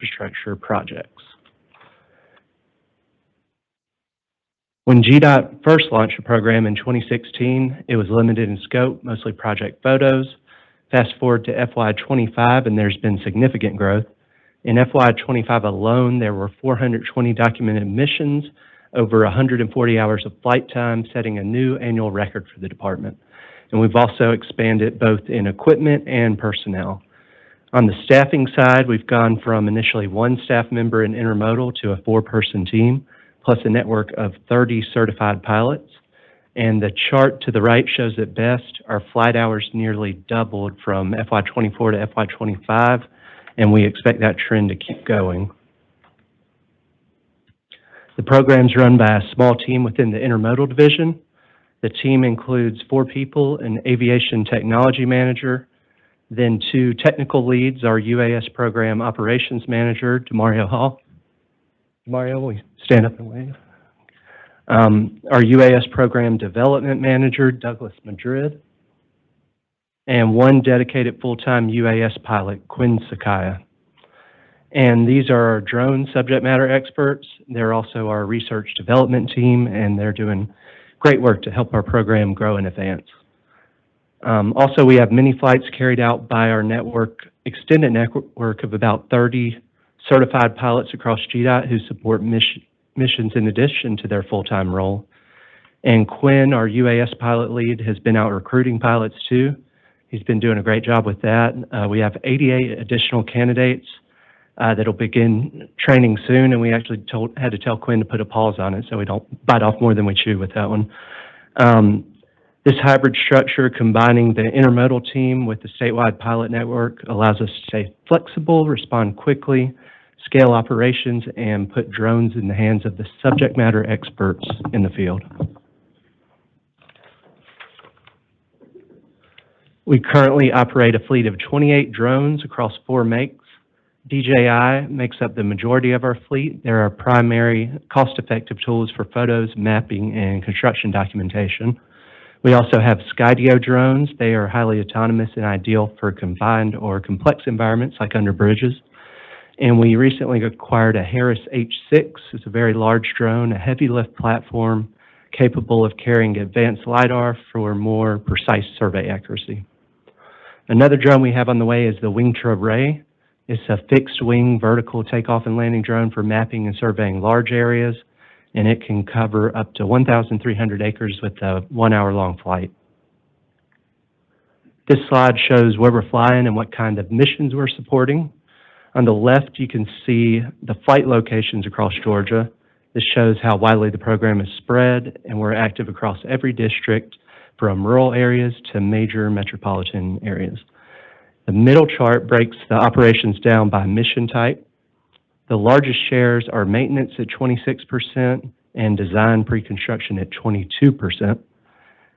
infrastructure projects. When GDOT first launched the program in 2016, it was limited in scope, mostly project photos. Fast forward to FY25, and there's been significant growth. In FY25 alone, there were 420 documented missions, over 140 hours of flight time, setting a new annual record for the department. And we've also expanded both in equipment and personnel. On the staffing side, we've gone from initially one staff member in intermodal to a 4-person team, plus a network of 30 certified pilots. And the chart to the right shows it best. Our flight hours nearly doubled from FY24 to FY25, and we expect that trend to keep going. The program's run by a small team within the intermodal division. The team includes 4 people, an aviation technology manager, then 2 technical leads, our UAS program operations manager, Demario Hall. Demario, will you stand up and wave? Our UAS program development manager, Douglas Madrid, and 1 dedicated full-time UAS pilot, Quinn Sakaya. And these are our drone subject matter experts. They're also our research development team, and they're doing great work to help our program grow and advance. Also, we have many flights carried out by our extended network of about 30 certified pilots across GDOT who support missions in addition to their full-time role. And Quinn, our UAS pilot lead, has been out recruiting pilots too. He's been doing a great job with that. We have 88 additional candidates that'll begin training soon, and we actually had to tell Quinn to put a pause on it so we don't bite off more than we chew with that one. This hybrid structure, combining the intermodal team with the statewide pilot network, allows us to stay flexible, respond quickly, scale operations, and put drones in the hands of the subject matter experts in the field. We currently operate a fleet of 28 drones across 4 makes. DJI makes up the majority of our fleet. They're our primary cost-effective tools for photos, mapping, and construction documentation. We also have Skydio drones. They are highly autonomous and ideal for confined or complex environments like under bridges. And we recently acquired a Harris H6. It's a very large drone, a heavy lift platform capable of carrying advanced LiDAR for more precise survey accuracy. Another drone we have on the way is the Wingtra Ray. It's a fixed-wing vertical takeoff and landing drone for mapping and surveying large areas, and it can cover up to 1,300 acres with a 1-hour-long flight. This slide shows where we're flying and what kind of missions we're supporting. On the left, you can see the flight locations across Georgia. This shows how widely the program is spread, and we're active across every district from rural areas to major metropolitan areas. The middle chart breaks the operations down by mission type. The largest shares are maintenance at 26% and design pre-construction at 22%.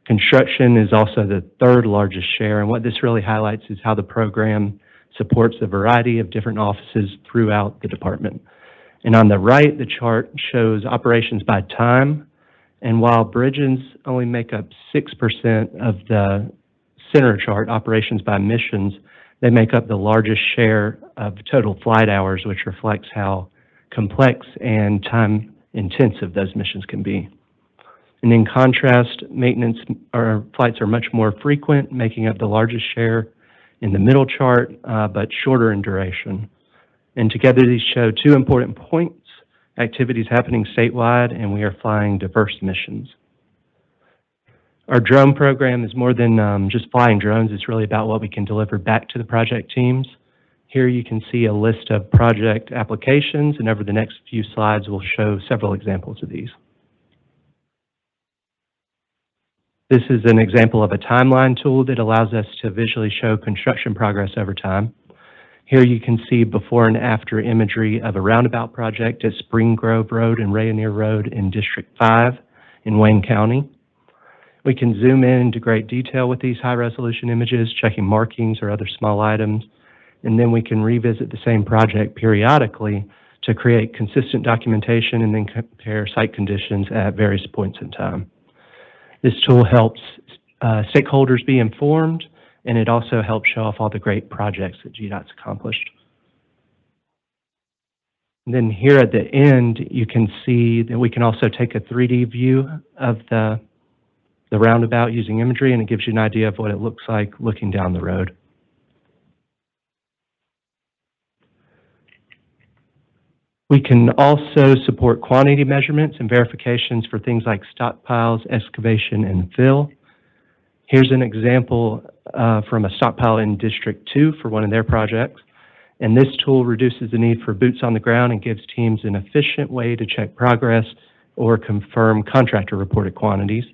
Construction is also the 3rd largest share, and what this really highlights is how the program supports a variety of different offices throughout the department. And on the right, the chart shows operations by time, and while bridges only make up 6% of the center chart, operations by missions, they make up the largest share of total flight hours, which reflects how complex and time-intensive those missions can be. And in contrast, maintenance flights are much more frequent, making up the largest share in the middle chart, but shorter in duration. And together these show 2 important points: activities happening statewide, and we are flying diverse missions. Our drone program is more than just flying drones. It's really about what we can deliver back to the project teams. Here you can see a list of project applications, and over the next few slides, we'll show several examples of these. This is an example of a timeline tool that allows us to visually show construction progress over time. Here you can see before and after imagery of a roundabout project at Spring Grove Road and Rayonier Road in District 5 in Wayne County. We can zoom in into great detail with these high-resolution images, checking markings or other small items, and then we can revisit the same project periodically to create consistent documentation and then compare site conditions at various points in time. This tool helps stakeholders be informed, and it also helps show off all the great projects that GDOT's accomplished. And then here at the end, you can see that we can also take a 3D view of the roundabout using imagery, and it gives you an idea of what it looks like looking down the road. We can also support quantity measurements and verifications for things like stockpiles, excavation, and fill. Here's an example from a stockpile in District 2 for one of their projects. And this tool reduces the need for boots on the ground and gives teams an efficient way to check progress or confirm contractor reported quantities.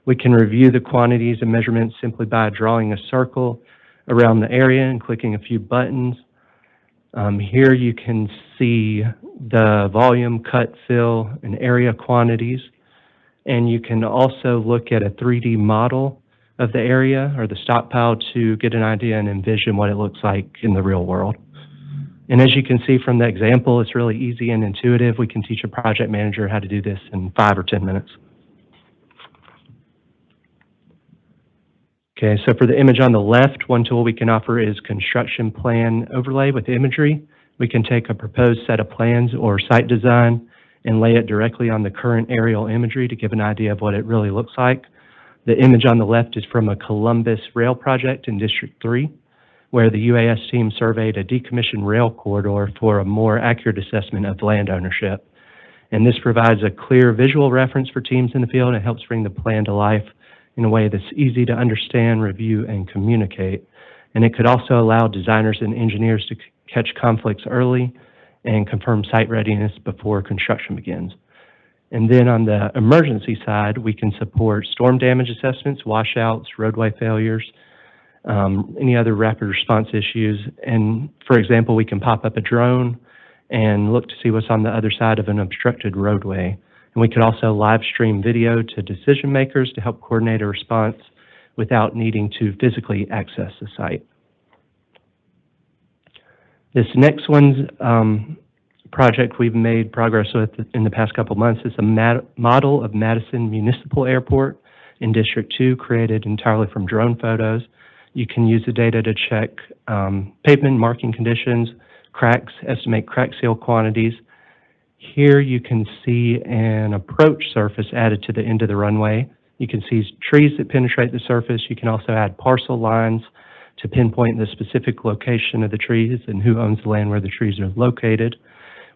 We can review the quantities and measurements simply by drawing a circle around the area and clicking a few buttons. Here you can see the volume, cut, fill, and area quantities. And you can also look at a 3D model of the area or the stockpile to get an idea and envision what it looks like in the real world. And as you can see from the example, it's really easy and intuitive. We can teach a project manager how to do this in 5 or 10 minutes. Okay, so for the image on the left, one tool we can offer is construction plan overlay with imagery. We can take a proposed set of plans or site design and lay it directly on the current aerial imagery to give an idea of what it really looks like. The image on the left is from a Columbus rail project in District 3, where the UAS team surveyed a decommissioned rail corridor for a more accurate assessment of land ownership. And this provides a clear visual reference for teams in the field and it helps bring the plan to life in a way that's easy to understand, review, and communicate. And it could also allow designers and engineers to catch conflicts early and confirm site readiness before construction begins. And then on the emergency side, we can support storm damage assessments, washouts, roadway failures, any other rapid response issues. And for example, we can pop up a drone and look to see what's on the other side of an obstructed roadway. And we could also live stream video to decision makers to help coordinate a response without needing to physically access the site. This next one's project we've made progress with in the past couple months is a model of Madison Municipal Airport in District 2, created entirely from drone photos. You can use the data to check pavement marking conditions, cracks, estimate crack seal quantities. Here you can see an approach surface added to the end of the runway. You can see trees that penetrate the surface. You can also add parcel lines to pinpoint the specific location of the trees and who owns the land where the trees are located.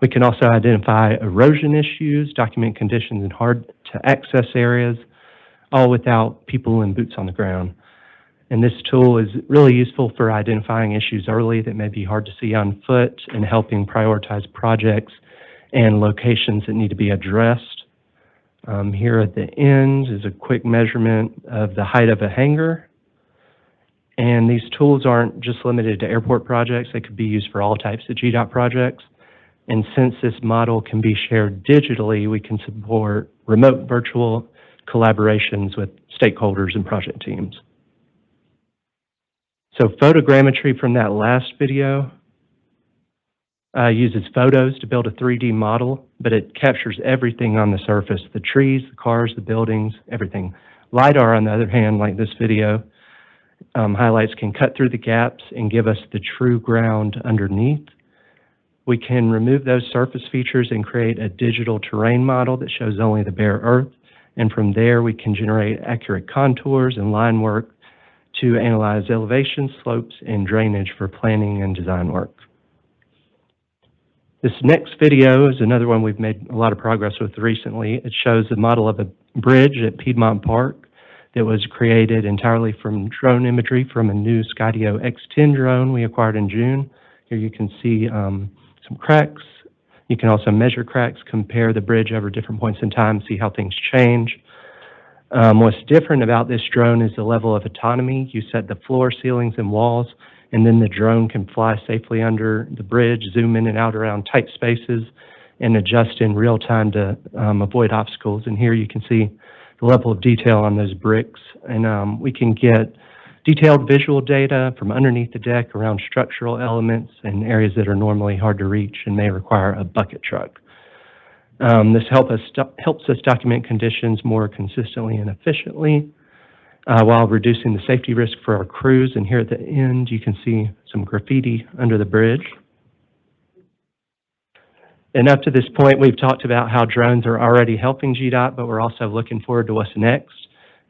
We can also identify erosion issues, document conditions in hard to access areas, all without people in boots on the ground. And this tool is really useful for identifying issues early that may be hard to see on foot and helping prioritize projects and locations that need to be addressed. Here at the end is a quick measurement of the height of a hangar. And these tools aren't just limited to airport projects. They could be used for all types of GDOT projects. And since this model can be shared digitally, we can support remote virtual collaborations with stakeholders and project teams. So photogrammetry from that last video uses photos to build a 3D model, but it captures everything on the surface, the trees, the cars, the buildings, everything. LiDAR, on the other hand, like this video, highlights can cut through the gaps and give us the true ground underneath. We can remove those surface features and create a digital terrain model that shows only the bare earth. And from there, we can generate accurate contours and line work to analyze elevation, slopes, and drainage for planning and design work. This next video is another one we've made a lot of progress with recently. It shows the model of a bridge at Piedmont Park that was created entirely from drone imagery from a new Skydio X10 drone we acquired in June. Here you can see some cracks. You can also measure cracks, compare the bridge over different points in time, see how things change. What's different about this drone is the level of autonomy. You set the floor, ceilings, and walls, and then the drone can fly safely under the bridge, zoom in and out around tight spaces, and adjust in real time to avoid obstacles. And here you can see the level of detail on those bricks. And we can get detailed visual data from underneath the deck around structural elements and areas that are normally hard to reach and may require a bucket truck. This helps us document conditions more consistently and efficiently while reducing the safety risk for our crews. And here at the end, you can see some graffiti under the bridge. And up to this point, we've talked about how drones are already helping GDOT, but we're also looking forward to what's next.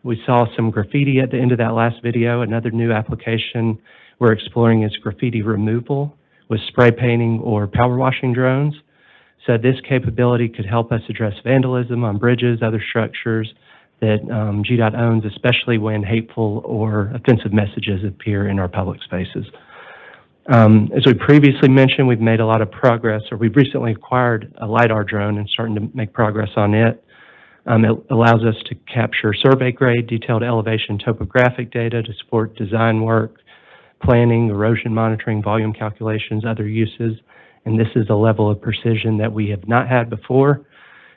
We saw some graffiti at the end of that last video. Another new application we're exploring is graffiti removal with spray painting or power washing drones. So this capability could help us address vandalism on bridges, other structures that GDOT owns, especially when hateful or offensive messages appear in our public spaces. As we previously mentioned, we've made a lot of progress, or we've recently acquired a LiDAR drone and starting to make progress on it. It allows us to capture survey-grade, detailed elevation topographic data to support design work, planning, erosion monitoring, volume calculations, other uses. And this is a level of precision that we have not had before.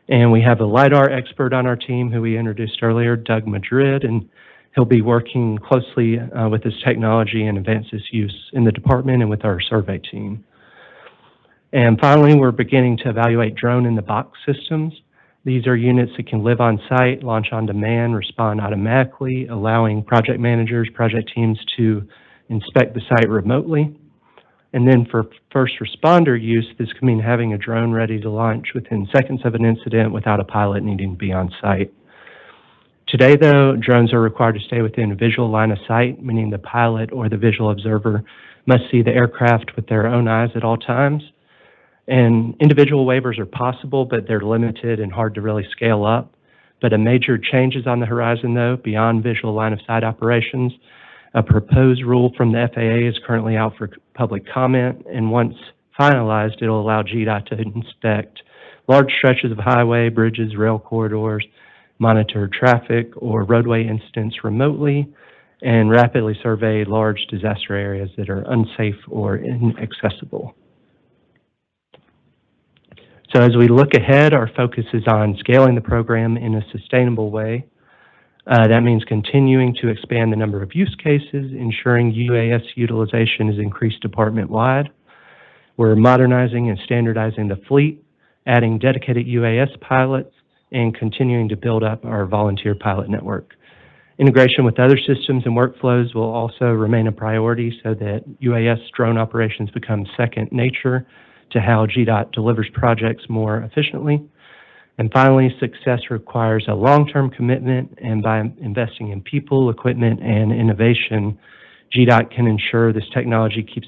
And we have a LiDAR expert on our team who we introduced earlier, Doug Madrid, and he'll be working closely with this technology and advance its use in the department and with our survey team. And finally, we're beginning to evaluate drone-in-the-box systems. These are units that can live on site, launch on demand, respond automatically, allowing project managers, project teams to inspect the site remotely. And then for first responder use, this can mean having a drone ready to launch within seconds of an incident without a pilot needing to be on site. Today, though, drones are required to stay within a visual line of sight, meaning the pilot or the visual observer must see the aircraft with their own eyes at all times. And individual waivers are possible, but they're limited and hard to really scale up. But a major change is on the horizon, though, beyond visual line of sight operations. A proposed rule from the FAA is currently out for public comment, and once finalized, it'll allow GDOT to inspect large stretches of highway, bridges, rail corridors, monitor traffic or roadway incidents remotely, and rapidly survey large disaster areas that are unsafe or inaccessible. So as we look ahead, our focus is on scaling the program in a sustainable way. That means continuing to expand the number of use cases, ensuring UAS utilization is increased department-wide. We're modernizing and standardizing the fleet, adding dedicated UAS pilots, and continuing to build up our volunteer pilot network. Integration with other systems and workflows will also remain a priority so that UAS drone operations become second nature to how GDOT delivers projects more efficiently. And finally, success requires a long-term commitment, and by investing in people, equipment, and innovation, GDOT can ensure this technology keeps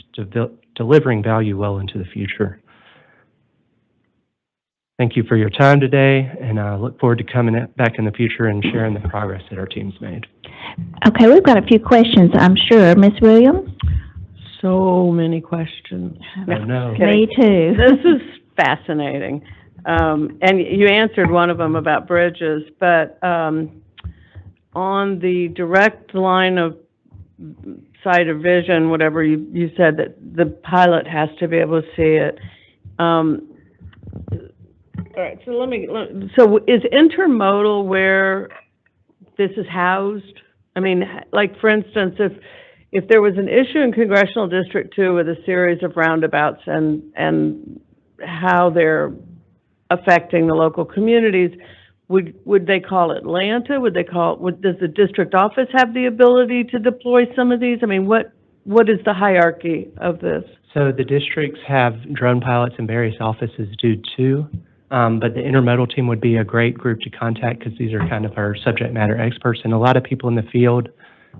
delivering value well into the future. Thank you for your time today, and I look forward to coming back in the future and sharing the progress that our team's made. Okay, we've got a few questions, I'm sure. Ms. Williams? So many questions. Oh, no. Me too. This is fascinating. And you answered one of them about bridges, but on the direct line of sight or vision, whatever you said, that the pilot has to be able to see it. All right, so is intermodal where this is housed? I mean, like for instance, if there was an issue in Congressional District 2 with a series of roundabouts and how they're affecting the local communities, would they call Atlanta? Does the district office have the ability to deploy some of these? I mean, what is the hierarchy of this? So the districts have drone pilots in various offices do too, but the intermodal team would be a great group to contact because these are kind of our subject matter experts, and a lot of people in the field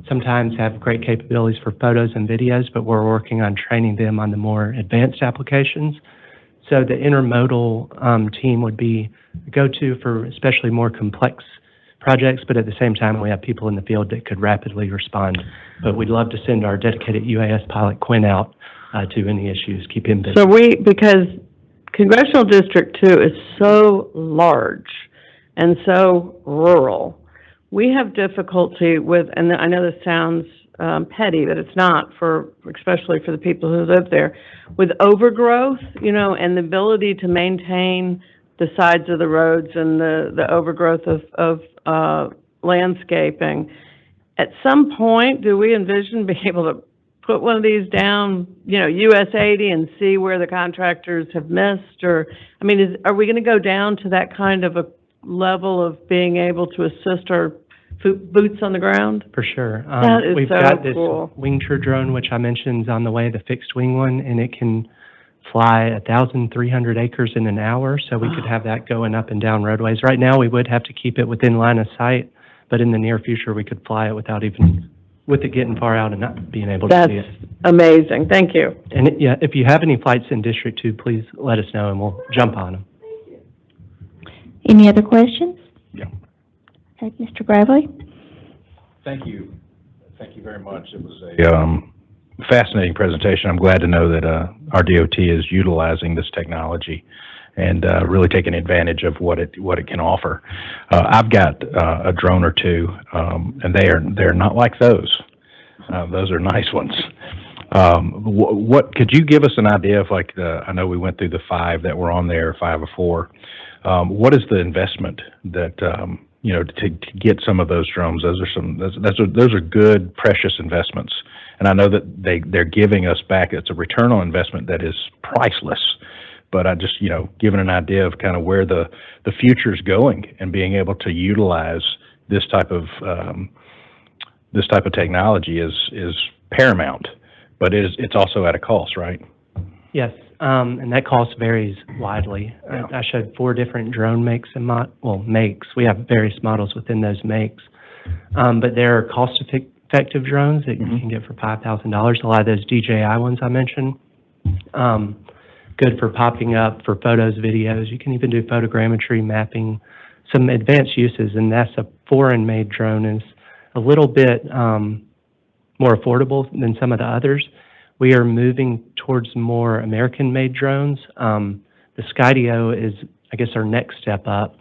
sometimes have great capabilities for photos and videos, but we're working on training them on the more advanced applications. So the intermodal team would be go-to for especially more complex projects, but at the same time, we have people in the field that could rapidly respond. But we'd love to send our dedicated UAS pilot, Quinn, out to any issues, keep him busy. So because Congressional District 2 is so large and so rural, we have difficulty with, and I know this sounds petty, but it's not, especially for the people who live there, with overgrowth, and the ability to maintain the sides of the roads and the overgrowth of landscaping. At some point, do we envision being able to put one of these down, US 80 and see where the contractors have missed? Or, I mean, are we going to go down to that kind of a level of being able to assist our boots on the ground? For sure. That is we've so got this cool. Wingtra drone, which I mentioned is on the way, the fixed wing one, and it can fly 1,300 acres in an hour, so we could have that going up and down roadways. Right now, we would have to keep it within line of sight, but in the near future, we could fly it without even, with it getting far out and not being able to see it. That's amazing. Thank you. And yeah, if you have any flights in District 2, please let us know and we'll jump on them. Any other questions? Yeah. Okay, Mr. Gravely? Thank you. Thank you very much. It was a fascinating presentation. I'm glad to know that our DOT is utilizing this technology and really taking advantage of what it can offer. I've got a drone or two, and they're not like those. Those are nice ones. What could you give us an idea of, like, I know we went through the 5 that were on there, 5 or 4. What is the investment that to get some of those drones? Those are good, precious investments, and I know that they're giving us back. It's a return on investment that is priceless. But I just giving an idea of kind of where the future's going, and being able to utilize this type of technology is paramount. But it's also at a cost, right? Yes, and that cost varies widely. Yeah. Oh. I showed 4 different drone makes and makes. We have various models within those makes, but there are cost-effective drones that you can get for $5,000. A lot of those DJI ones I mentioned, good for popping up for photos, videos. You can even do photogrammetry, mapping, some advanced uses, and that's a foreign-made drone. Is a little bit more affordable than some of the others. We are moving towards more American-made drones. The Skydio is, I guess, our next step up,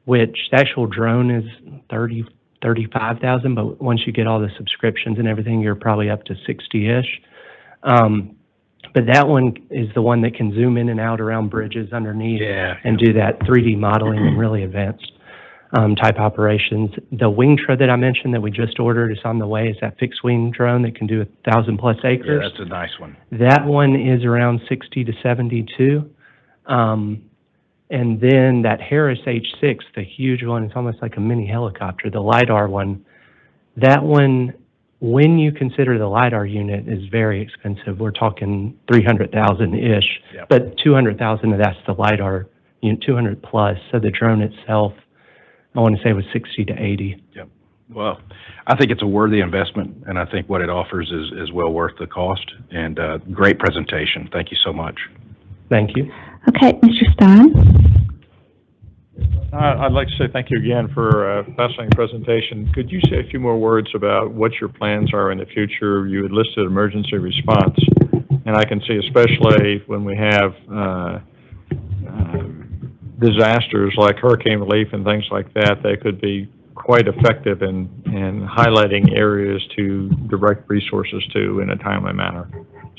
which the actual drone is $35,000, but once you get all the subscriptions and everything, you're probably up to $60-ish. But that one is the one that can zoom in and out around bridges underneath and do that 3D modeling and really advanced type operations. The Wingtra that I mentioned that we just ordered is on the way. Is that fixed wing drone that can do 1,000+ acres? Yeah, that's a nice one. That one is around 60 to 72. And then that Harris H6, the huge one, it's almost like a mini helicopter, the LiDAR one. That one, when you consider the LiDAR unit, is very expensive. We're talking $300,000-ish, Yep. but $200,000 of that's the LiDAR unit, 200 plus. So the drone itself, I want to say, was 60 to 80. Yep. Well, I think it's a worthy investment, and I think what it offers is well worth the cost. And great presentation. Thank you so much. Thank you. Okay, Mr. Stein? I'd like to say thank you again for a fascinating presentation. Could you say a few more words about what your plans are in the future? You had listed emergency response, and I can see especially when we have disasters like hurricane relief and things like that, they could be quite effective in highlighting areas to direct resources to in a timely manner.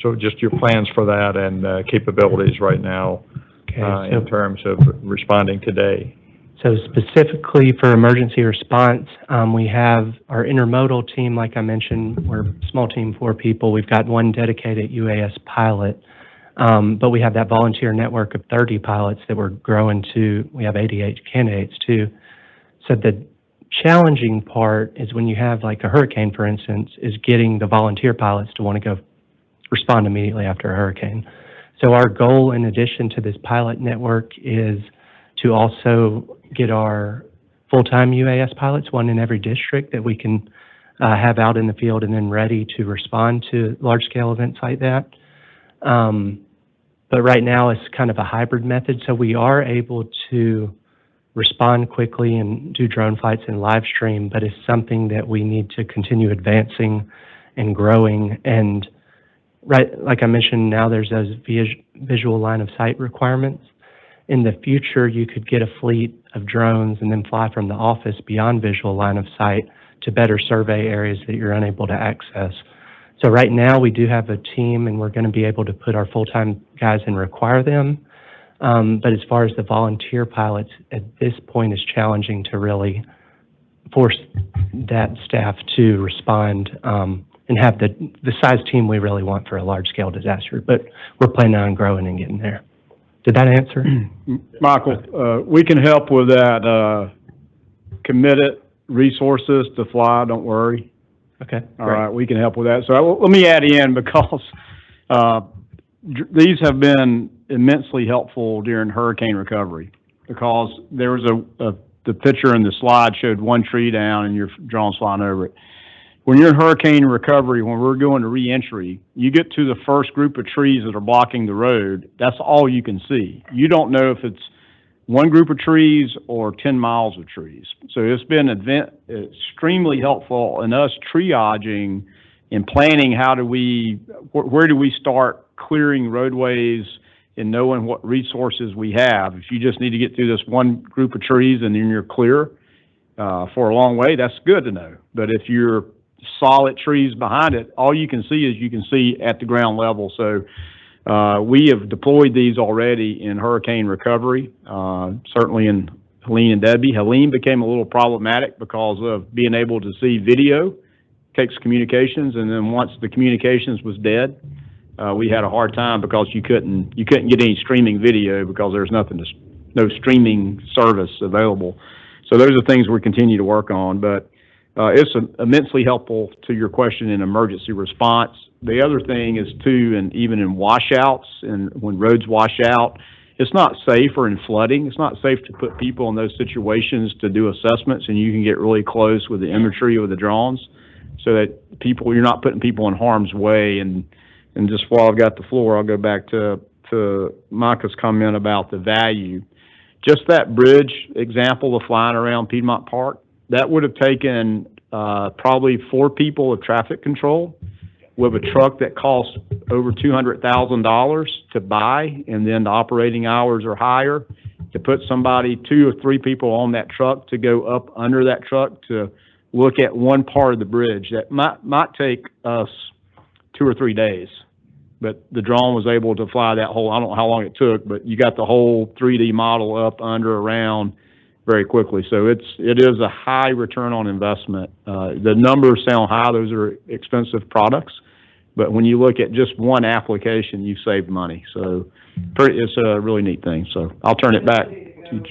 So just your plans for that and capabilities right now in terms of responding today. So specifically for emergency response, we have our intermodal team, like I mentioned. We're a small team, 4 people. We've got 1 dedicated UAS pilot, but we have that volunteer network of 30 pilots that we're growing to. We have 88 candidates too. So the challenging part is when you have like a hurricane, for instance, is getting the volunteer pilots to want to go respond immediately after a hurricane. So our goal, in addition to this pilot network, is to also get our full-time UAS pilots, 1 in every district, that we can have out in the field and then ready to respond to large-scale events like that. But right now it's kind of a hybrid method, so we are able to respond quickly and do drone flights and live stream, but it's something that we need to continue advancing and growing. And right, like I mentioned, now there's those visual line of sight requirements. In the future, you could get a fleet of drones and then fly from the office beyond visual line of sight to better survey areas that you're unable to access. So right now, we do have a team, and we're going to be able to put our full-time guys and require them. But as far as the volunteer pilots, at this point, it's challenging to really force that staff to respond and have the size team we really want for a large-scale disaster. But we're planning on growing and getting there. Did that answer? Michael, we can help with that. Committed resources to fly, don't worry. Okay. All right, we can help with that. So let me add in, because these have been immensely helpful during hurricane recovery, because there was the picture in the slide showed one tree down and your drone's flying over it. When you're in hurricane recovery, when we're going to reentry, you get to the first group of trees that are blocking the road, that's all you can see. You don't know if it's one group of trees or 10 miles of trees. So it's been extremely helpful in us triaging and planning where do we start clearing roadways and knowing what resources we have. If you just need to get through this one group of trees and then you're clear for a long way, that's good to know. But if you're solid trees behind it, all you can see at the ground level. So we have deployed these already in hurricane recovery, certainly in Helene and Debbie. Helene became a little problematic because of being able to see video takes communications, and then once the communications was dead, we had a hard time because you couldn't get any streaming video because there's no streaming service available. So those are things we continue to work on, but it's immensely helpful to your question in emergency response. The other thing is too, and even in washouts and when roads wash out, it's not safe, or in flooding, it's not safe to put people in those situations to do assessments, and you can get really close with the imagery with the drones so that you're not putting people in harm's way. And just while I've got the floor, I'll go back to Micah's comment about the value. Just that bridge example of flying around Piedmont Park, that would have taken probably 4 people of traffic control with a truck that costs over $200,000 to buy, and then the operating hours are higher. To put somebody, 2 or 3 people on that truck to go up under that truck to look at one part of the bridge, that might take us 2 or 3 days. But the drone was able to fly that whole, I don't know how long it took, but you got the whole 3D model up, under, around very quickly. So it is a high return on investment. The numbers sound high, those are expensive products, but when you look at just one application, you've saved money. So it's a really neat thing. So I'll turn it back to you.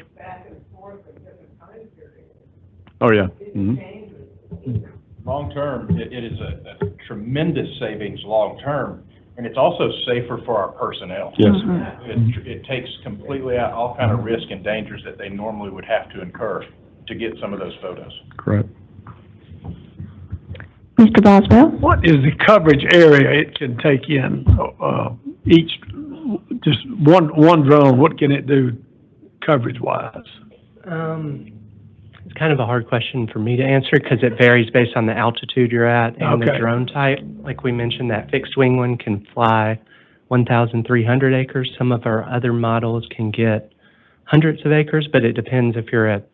Oh, yeah. Mm-hmm. Long term, it is a tremendous savings long term, and it's also safer for our personnel. Yes. It takes completely out all kind of risk and dangers that they normally would have to incur to get some of those photos. Correct. Mr. Boswell? What is the coverage area it can take in? Each, just one drone, what can it do coverage-wise? It's kind of a hard question for me to answer because it varies based on the altitude you're at and the Okay. drone type. Like we mentioned, that fixed wing one can fly 1,300 acres. Some of our other models can get hundreds of acres, but it depends if you're at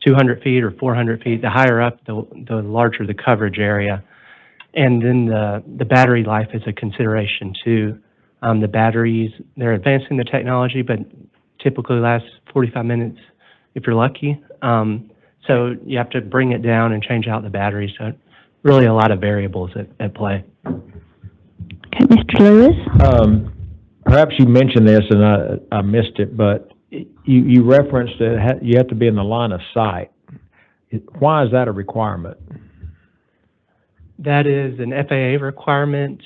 200 feet or 400 feet. The higher up, the larger the coverage area. And then the battery life is a consideration too. The batteries, they're advancing the technology, but typically last 45 minutes if you're lucky. So you have to bring it down and change out the batteries. So really a lot of variables at play. Okay, Mr. Lewis? Perhaps you mentioned this and I missed it, but you referenced that you have to be in the line of sight. Why is that a requirement? That is an FAA requirement.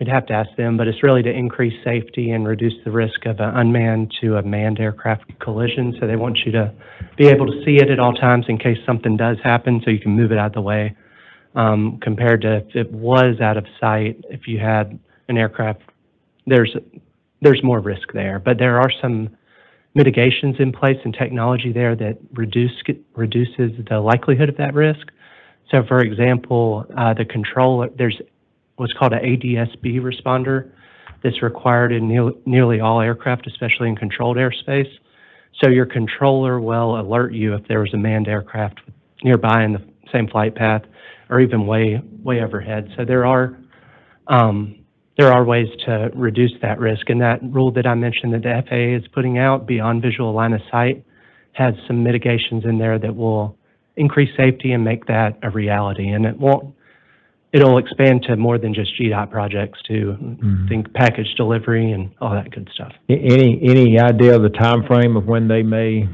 We'd have to ask them, but it's really to increase safety and reduce the risk of an unmanned to a manned aircraft collision. So they want you to be able to see it at all times in case something does happen, so you can move it out of the way. Compared to if it was out of sight, if you had an aircraft, there's more risk there. But there are some mitigations in place and technology there that reduces the likelihood of that risk. So, for example, the controller, there's what's called an ADS-B responder that's required in nearly all aircraft, especially in controlled airspace. So your controller will alert you if there was a manned aircraft nearby in the same flight path or even way overhead. So there are ways to reduce that risk. And that rule that I mentioned that the FAA is putting out, beyond visual line of sight, has some mitigations in there that will increase safety and make that a reality. And it'll expand to more than just GDOT projects too. Think package delivery and all that good stuff. Any idea of the time frame of when they may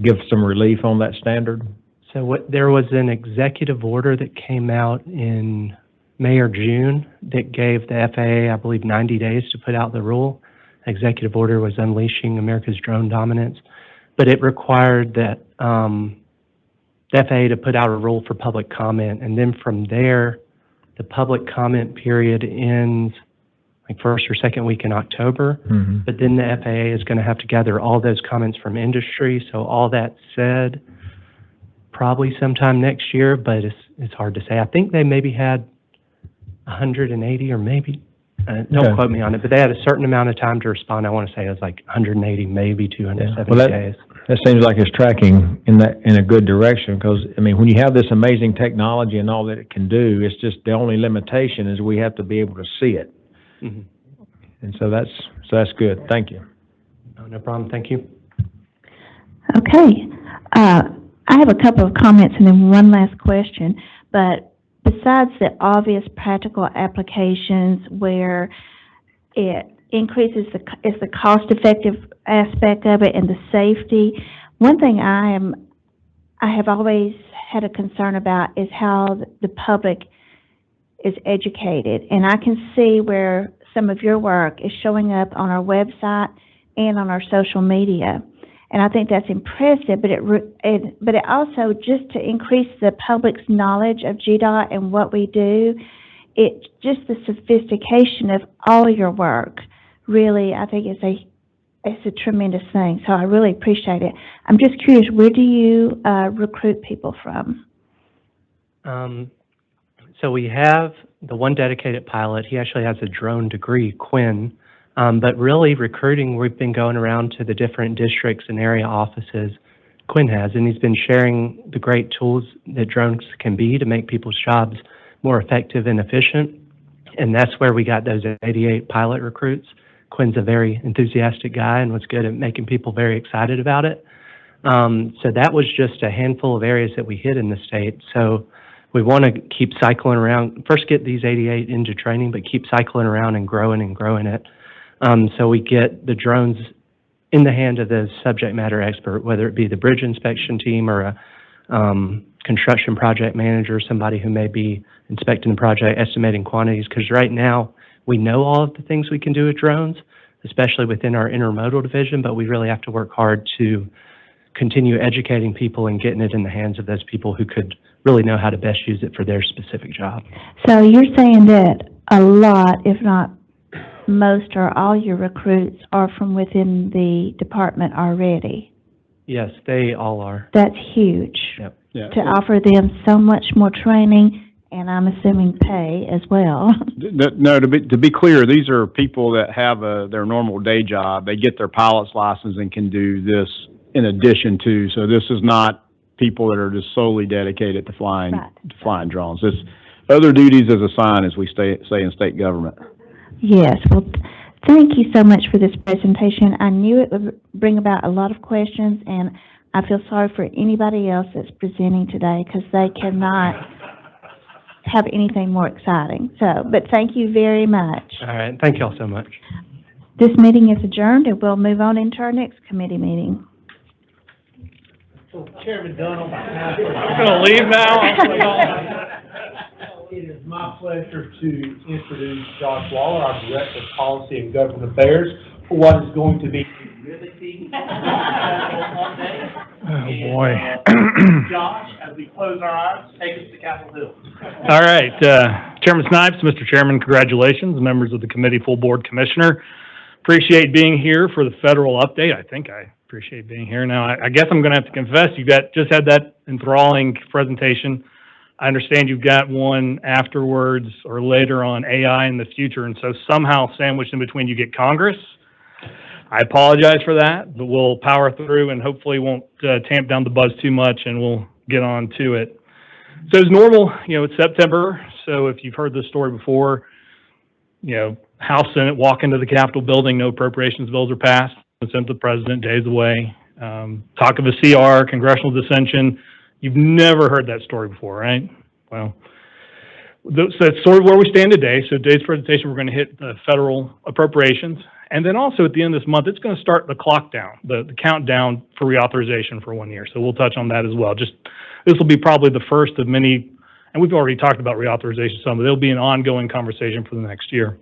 give some relief on that standard? So there was an executive order that came out in May or June that gave the FAA, I believe, 90 days to put out the rule. Executive order was unleashing America's drone dominance, but it required that the FAA to put out a rule for public comment, and then from there, the public comment period ends like first or second week in October. Mhm. But then the FAA is going to have to gather all those comments from industry. So all that said, probably sometime next year, but it's hard to say. I think they maybe had 180 or maybe, don't Okay. quote me on it, but they had a certain amount of time to respond. I want to say it was like 180, maybe 270 Well, days. That seems like it's tracking in a good direction, because, I mean, when you have this amazing technology and all that it can do, it's just the only limitation is we have to be able to see it. Mhm. And so that's good. Thank you. Oh, no problem. Thank you. Okay. I have a couple of comments and then one last question, but besides the obvious practical applications where it increases the cost-effective aspect of it and the safety, one thing I have always had a concern about is how the public is educated. And I can see where some of your work is showing up on our website and on our social media. And I think that's impressive, but it also, just to increase the public's knowledge of GDOT and what we do, just the sophistication of all your work, really, I think it's a tremendous thing. So I really appreciate it. I'm just curious, where do you recruit people from? So we have the one dedicated pilot. He actually has a drone degree, Quinn. But really recruiting, we've been going around to the different districts and area offices Quinn has, and he's been sharing the great tools that drones can be to make people's jobs more effective and efficient. And that's where we got those 88 pilot recruits. Quinn's a very enthusiastic guy and was good at making people very excited about it. So that was just a handful of areas that we hit in the state. So we want to keep cycling around, first get these 88 into training, but keep cycling around and growing it. So we get the drones in the hand of the subject matter expert, whether it be the bridge inspection team or a construction project manager, somebody who may be inspecting the project, estimating quantities, because right now we know all of the things we can do with drones, especially within our intermodal division, but we really have to work hard to continue educating people and getting it in the hands of those people who could really know how to best use it for their specific job. So you're saying that a lot, if not most or all your recruits are from within the department already? Yes, they all are. That's huge. Yep. Yeah. To offer them so much more training, and I'm assuming pay as well. No, to be clear, these are people that have their normal day job. They get their pilot's license and can do this in addition to. So this is not people that are just solely dedicated to flying drones. It's other duties as assigned, as we say in state government. Yes, well, thank you so much for this presentation. I knew it would bring about a lot of questions, and I feel sorry for anybody else that's presenting today because they cannot have anything more exciting. So, but thank you very much. All right, thank you all so much. This meeting is adjourned, and we'll move on into our next committee meeting. So Chairman Dunn, on behalf of... I'm gonna leave now. It is my pleasure to introduce Josh Waller, our Director of Policy and Government Affairs, for what is going to be a riveting Monday. Oh, boy. Josh, as we close our eyes, take us to Capitol Hill. All right, Chairman Snipes, Mr. Chairman, congratulations, members of the committee, full board commissioner. Appreciate being here for the federal update. I think I appreciate being here. Now, I guess I'm gonna have to confess, just had that enthralling presentation. I understand you've got one afterwards or later on AI in the future, and so somehow sandwiched in between you get Congress. I apologize for that, but we'll power through and hopefully won't tamp down the buzz too much, and we'll get on to it. So as normal, it's September, so if you've heard this story before, House, Senate walk into the Capitol building, no appropriations bills are passed, sent to the president, days away. Talk of a CR, congressional dissension. You've never heard that story before, right? Well, so that's sort of where we stand today. So today's presentation, we're going to hit the federal appropriations. And then also at the end of this month, it's going to start the clock down, the countdown for reauthorization for 1 year. So we'll touch on that as well. This will be probably the first of many And we've already talked about reauthorization some, but there'll be an ongoing conversation for the next year.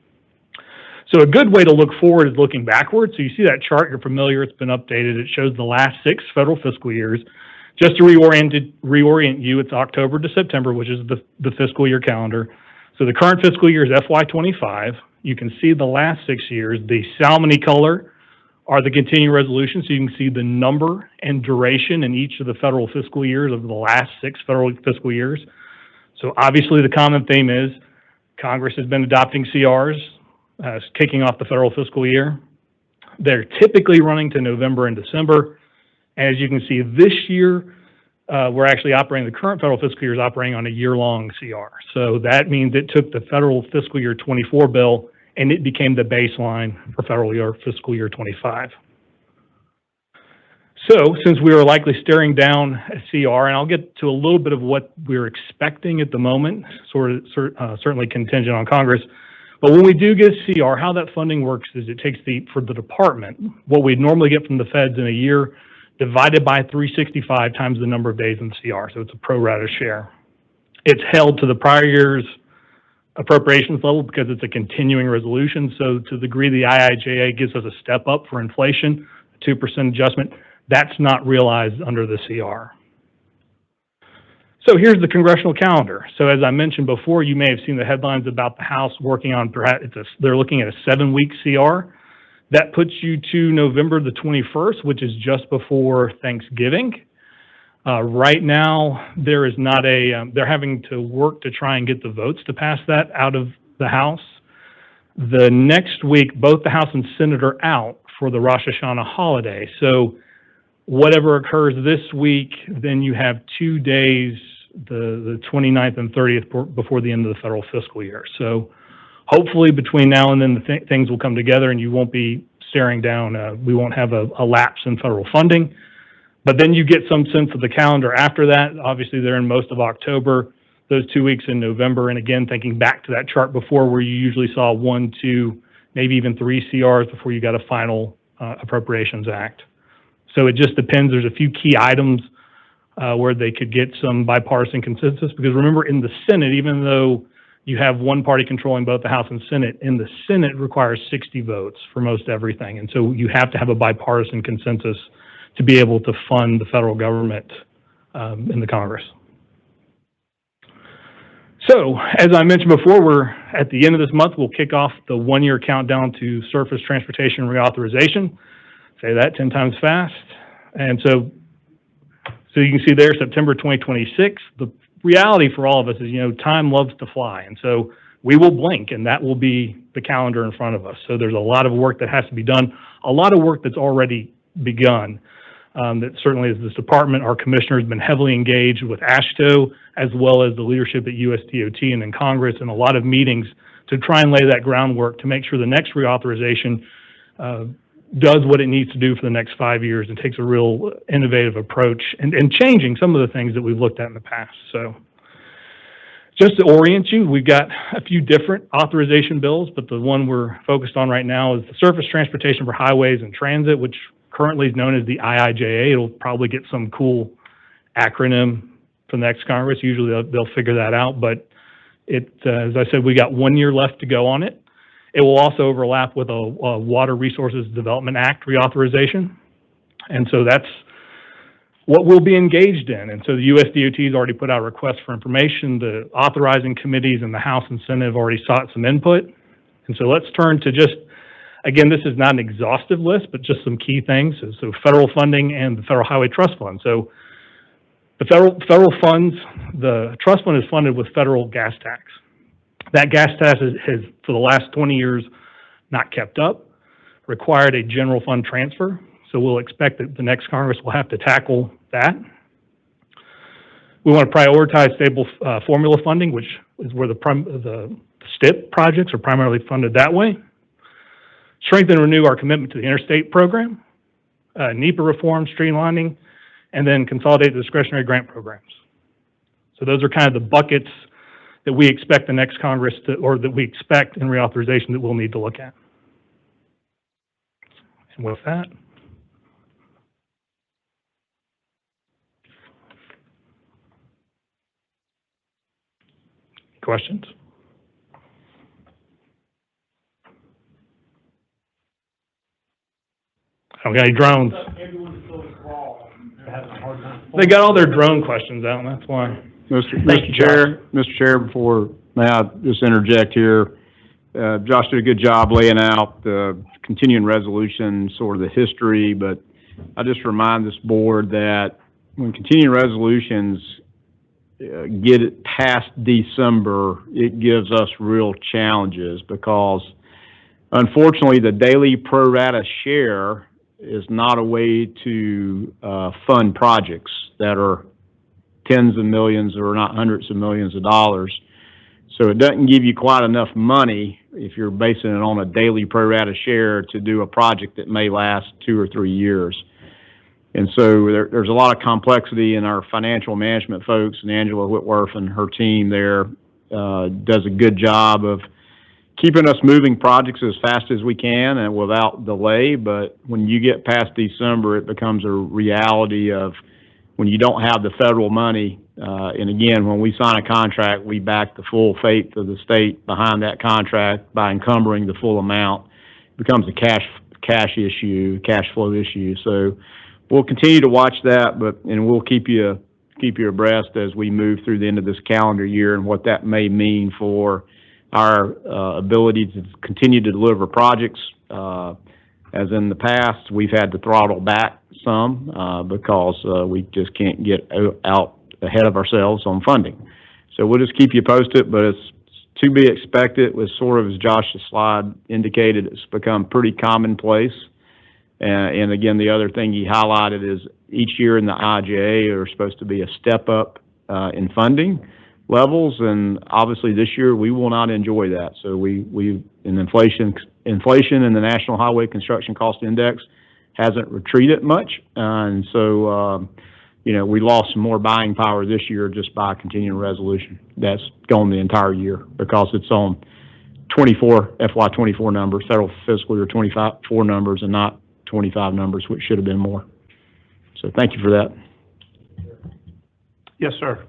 So a good way to look forward is looking backwards. So you see that chart, you're familiar, it's been updated. It shows the last 6 federal fiscal years. Just to reorient you, it's October to September, which is the fiscal year calendar. So the current fiscal year is FY25. You can see the last 6 years. The salmony color are the continuing resolutions, so you can see the number and duration in each of the federal fiscal years of the last 6 federal fiscal years. So obviously the common theme is Congress has been adopting CRs, kicking off the federal fiscal year. They're typically running to November and December. And as you can see, this year, we're actually operating, the current federal fiscal year is operating on a year-long CR. So that means it took the federal fiscal year 24 bill and it became the baseline for federal year fiscal year 25. So since we are likely staring down a CR, and I'll get to a little bit of what we're expecting at the moment, certainly contingent on Congress, but when we do get a CR, how that funding works is it takes for the department, what we'd normally get from the feds in a year, divided by 365 times the number of days in the CR, so it's a pro rata share. It's held to the prior year's appropriations level because it's a continuing resolution, so to the degree the IIJA gives us a step up for inflation, a 2% adjustment, that's not realized under the CR. So here's the congressional calendar. So as I mentioned before, you may have seen the headlines about the House working on, they're looking at a 7-week CR. That puts you to November the 21st, which is just before Thanksgiving. Right now, there is not they're having to work to try and get the votes to pass that out of the House. The next week, both the House and Senate are out for the Rosh Hashanah holiday. So whatever occurs this week, then you have 2 days, the 29th and 30th, before the end of the federal fiscal year. So hopefully between now and then, things will come together and you won't be staring down, we won't have a lapse in federal funding. But then you get some sense of the calendar after that. Obviously, they're in most of October, those 2 weeks in November. And again, thinking back to that chart before where you usually saw 1, 2, maybe even 3 CRs before you got a final Appropriations Act. So it just depends. There's a few key items where they could get some bipartisan consensus. Because remember, in the Senate, even though you have one party controlling both the House and Senate, in the Senate requires 60 votes for most everything. And so you have to have a bipartisan consensus to be able to fund the federal government in the Congress. So, as I mentioned before, we're at the end of this month, we'll kick off the 1-year countdown to surface transportation reauthorization. Say that 10 times fast. And so you can see there, September 2026. The reality for all of us is, time loves to fly. And so we will blink, and that will be the calendar in front of us. So there's a lot of work that has to be done, a lot of work that's already begun. That certainly as this department, our commissioner has been heavily engaged with AASHTO, as well as the leadership at USDOT and in Congress, and a lot of meetings to try and lay that groundwork to make sure the next reauthorization does what it needs to do for the next 5 years and takes a real innovative approach and changing some of the things that we've looked at in the past. So just to orient you, we've got a few different authorization bills, but the one we're focused on right now is the Surface Transportation for Highways and Transit, which currently is known as the IIJA. It'll probably get some cool acronym from the next Congress. Usually they'll figure that out, but as I said, we got 1 year left to go on it. It will also overlap with a Water Resources Development Act reauthorization. And so that's what we'll be engaged in. And so the USDOT has already put out requests for information. The authorizing committees in the House and Senate have already sought some input. And so let's turn to again, this is not an exhaustive list, but just some key things. So federal funding and the Federal Highway Trust Fund. So the federal funds, the trust fund is funded with federal gas tax. That gas tax has, for the last 20 years, not kept up, required a general fund transfer. So we'll expect that the next Congress will have to tackle that. We want to prioritize stable formula funding, which is where the STIP projects are primarily funded that way. Strengthen and renew our commitment to the interstate program, NEPA reform, streamlining, and then consolidate the discretionary grant programs. So those are kind of the buckets that we expect the next Congress or that we expect in reauthorization that we'll need to look at. And with that, questions? I don't got any drones. Everyone's so raw, they're having a hard time. They got all their drone questions out, and that's why. Mr. Chair, before, may I just interject here? Josh did a good job laying out the continuing resolution, sort of the history, but I just remind this board that when continuing resolutions get it past December, it gives us real challenges because unfortunately the daily pro rata share is not a way to fund projects that are tens of millions or not hundreds of millions of dollars. So it doesn't give you quite enough money if you're basing it on a daily pro rata share to do a project that may last 2 or 3 years. And so there's a lot of complexity in our financial management folks, and Angela Whitworth and her team there does a good job of keeping us moving projects as fast as we can and without delay. But when you get past December, it becomes a reality of when you don't have the federal money. And again, when we sign a contract, we back the full faith of the state behind that contract by encumbering the full amount. It becomes a cash issue, cash flow issue. So we'll continue to watch that, and we'll keep you abreast as we move through the end of this calendar year and what that may mean for our ability to continue to deliver projects. As in the past, we've had to throttle back some because we just can't get out ahead of ourselves on funding. So we'll just keep you posted, but it's to be expected. With sort of, as Josh's slide indicated, it's become pretty commonplace. And again, the other thing he highlighted is each year in the IJA are supposed to be a step up in funding levels, and obviously this year we will not enjoy that. So we in inflation in the National Highway Construction Cost Index hasn't retreated much, and so we lost some more buying power this year just by continuing resolution. That's gone the entire year because it's on FY24 numbers, federal fiscal year 24 numbers, and not 25 numbers, which should have been more. So thank you for that. Yes, sir.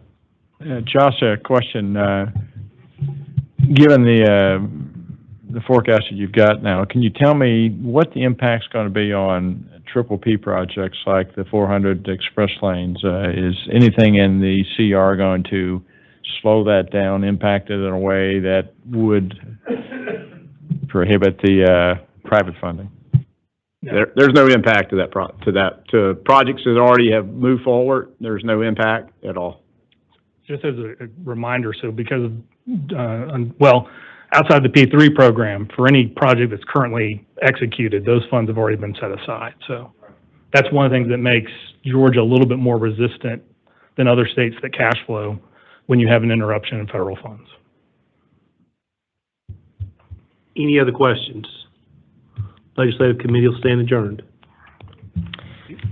Josh, a question. Given the forecast that you've got now, can you tell me what the impact's going to be on PPP projects like the 400 express lanes? Is anything in the CR going to slow that down, impact it in a way that would prohibit the private funding? There's no impact to to projects that already have moved forward. There's no impact at all. Just as a reminder, so because of, outside the P3 program, for any project that's currently executed, those funds have already been set aside. So that's one of the things that makes Georgia a little bit more resistant than other states that cash flow when you have an interruption in federal funds. Any other questions? Legislative Committee will stand adjourned.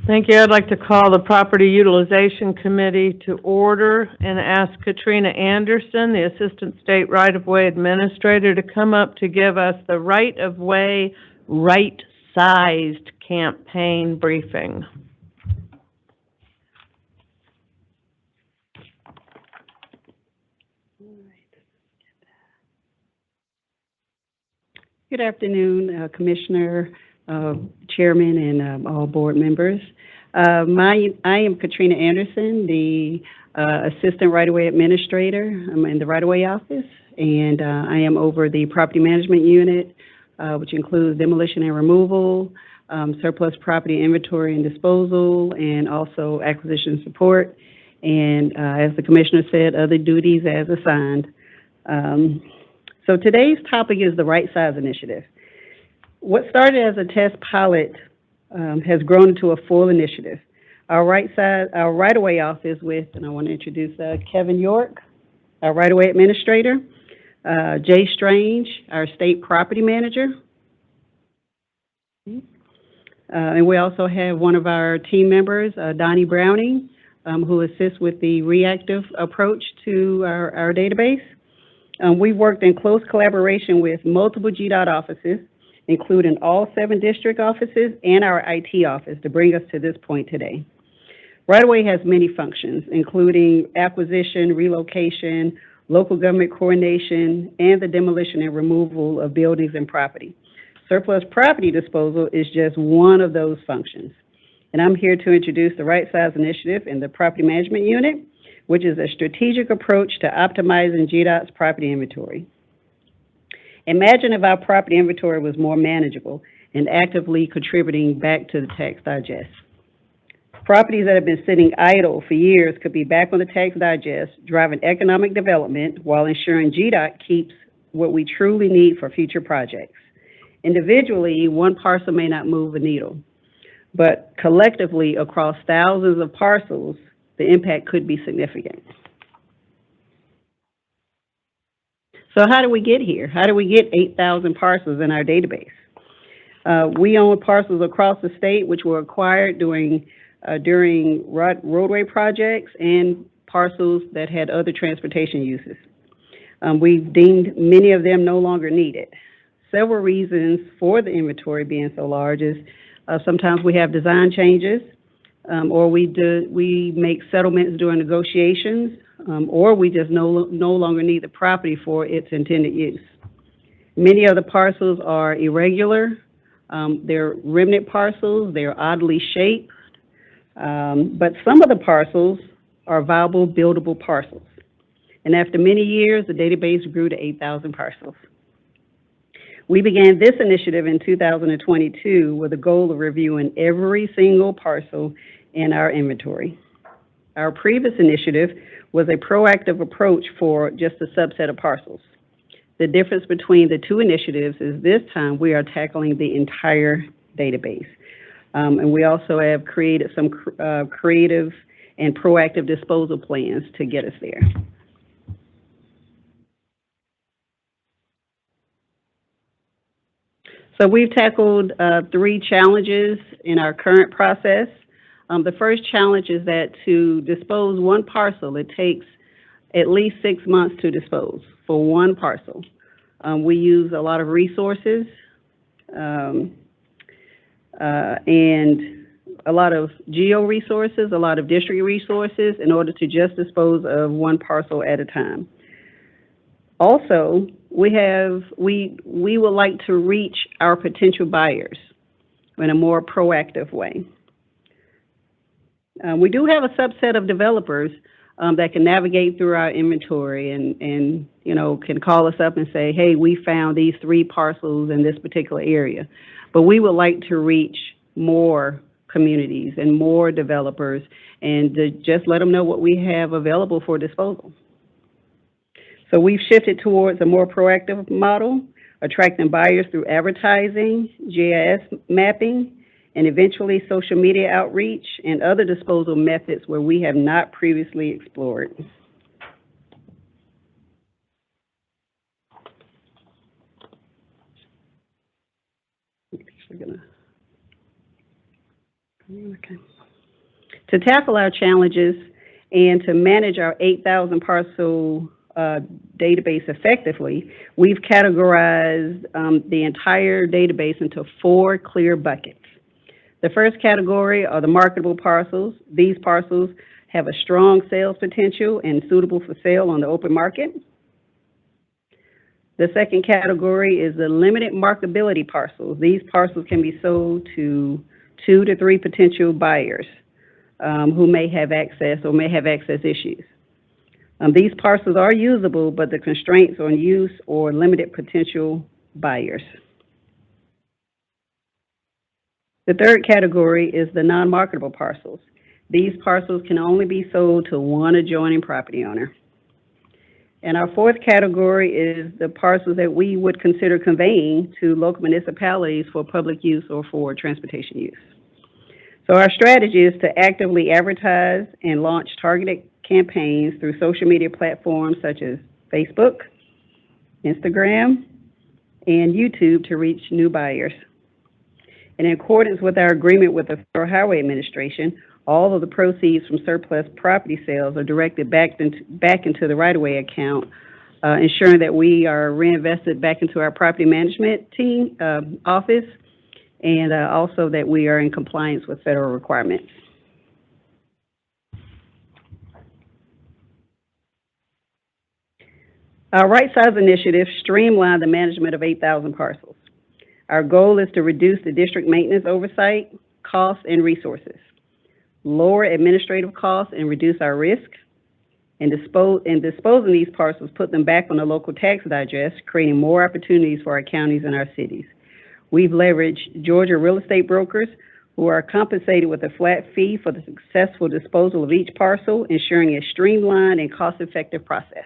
Thank you. I'd like to call the Property Utilization Committee to order and ask Katrina Anderson, the Assistant State Right-of-Way Administrator, to come up to give us the right-of-way, right-sized campaign briefing. Good afternoon, Commissioner, Chairman, and all board members. I am Katrina Anderson, the Assistant Right-of-Way Administrator. I'm in the Right-of-Way Office, and I am over the Property Management Unit, which includes demolition and removal, surplus property inventory and disposal, and also acquisition support. And as the Commissioner said, other duties as assigned. So today's topic is the Right Size Initiative. What started as a test pilot has grown into a full initiative. Our right-of-way office with, and I want to introduce Kevin York, our right-of-way administrator, Jay Strange, our state property manager, and we also have one of our team members, Donnie Browning, who assists with the reactive approach to our database. We've worked in close collaboration with multiple GDOT offices, including all 7 district offices and our IT office, to bring us to this point today. Right-of-way has many functions, including acquisition, relocation, local government coordination, and the demolition and removal of buildings and property. Surplus property disposal is just one of those functions. And I'm here to introduce the Right Size Initiative in the Property Management Unit, which is a strategic approach to optimizing GDOT's property inventory. Imagine if our property inventory was more manageable and actively contributing back to the tax digest. Properties that have been sitting idle for years could be back on the tax digest, driving economic development while ensuring GDOT keeps what we truly need for future projects. Individually, one parcel may not move the needle, but collectively across thousands of parcels, the impact could be significant. So how do we get here? How do we get 8,000 parcels in our database? We own parcels across the state which were acquired during roadway projects and parcels that had other transportation uses. We've deemed many of them no longer needed. Several reasons for the inventory being so large is sometimes we have design changes, or we make settlements during negotiations, or we just no longer need the property for its intended use. Many of the parcels are irregular. They're remnant parcels. They're oddly shaped. But some of the parcels are viable, buildable parcels. And after many years, the database grew to 8,000 parcels. We began this initiative in 2022 with a goal of reviewing every single parcel in our inventory. Our previous initiative was a proactive approach for just a subset of parcels. The difference between the two initiatives is this time we are tackling the entire database. And we also have created some creative and proactive disposal plans to get us there. So we've tackled 3 challenges in our current process. The first challenge is that to dispose one parcel, it takes at least 6 months to dispose for one parcel. We use a lot of resources and a lot of geo resources, a lot of district resources in order to just dispose of one parcel at a time. Also, we would like to reach our potential buyers in a more proactive way. We do have a subset of developers that can navigate through our inventory and you know, can call us up and say, hey, we found these 3 parcels in this particular area. But we would like to reach more communities and more developers and to just let them know what we have available for disposal. So we've shifted towards a more proactive model, attracting buyers through advertising, GIS mapping, and eventually social media outreach and other disposal methods where we have not previously explored. To tackle our challenges and to manage our 8,000 parcel database effectively, we've categorized the entire database into 4 clear buckets. The first category are the marketable parcels. These parcels have a strong sales potential and suitable for sale on the open market. The second category is the limited marketability parcels. These parcels can be sold to 2 to 3 potential buyers who may have access or may have access issues. These parcels are usable, but the constraints on use or limited potential buyers. The third category is the non-marketable parcels. These parcels can only be sold to one adjoining property owner. And our fourth category is the parcels that we would consider conveying to local municipalities for public use or for transportation use. So our strategy is to actively advertise and launch targeted campaigns through social media platforms such as Facebook, Instagram, and YouTube to reach new buyers. And in accordance with our agreement with the Federal Highway Administration, all of the proceeds from surplus property sales are directed back into the right-of-way account, ensuring that we are reinvested back into our property management team office, and also that we are in compliance with federal requirements. Our Right Size initiative streamlined the management of 8,000 parcels. Our goal is to reduce the district maintenance oversight, costs, and resources, lower administrative costs, and reduce our risk, and disposing these parcels, put them back on the local tax digest, creating more opportunities for our counties and our cities. We've leveraged Georgia real estate brokers who are compensated with a flat fee for the successful disposal of each parcel, ensuring a streamlined and cost-effective process.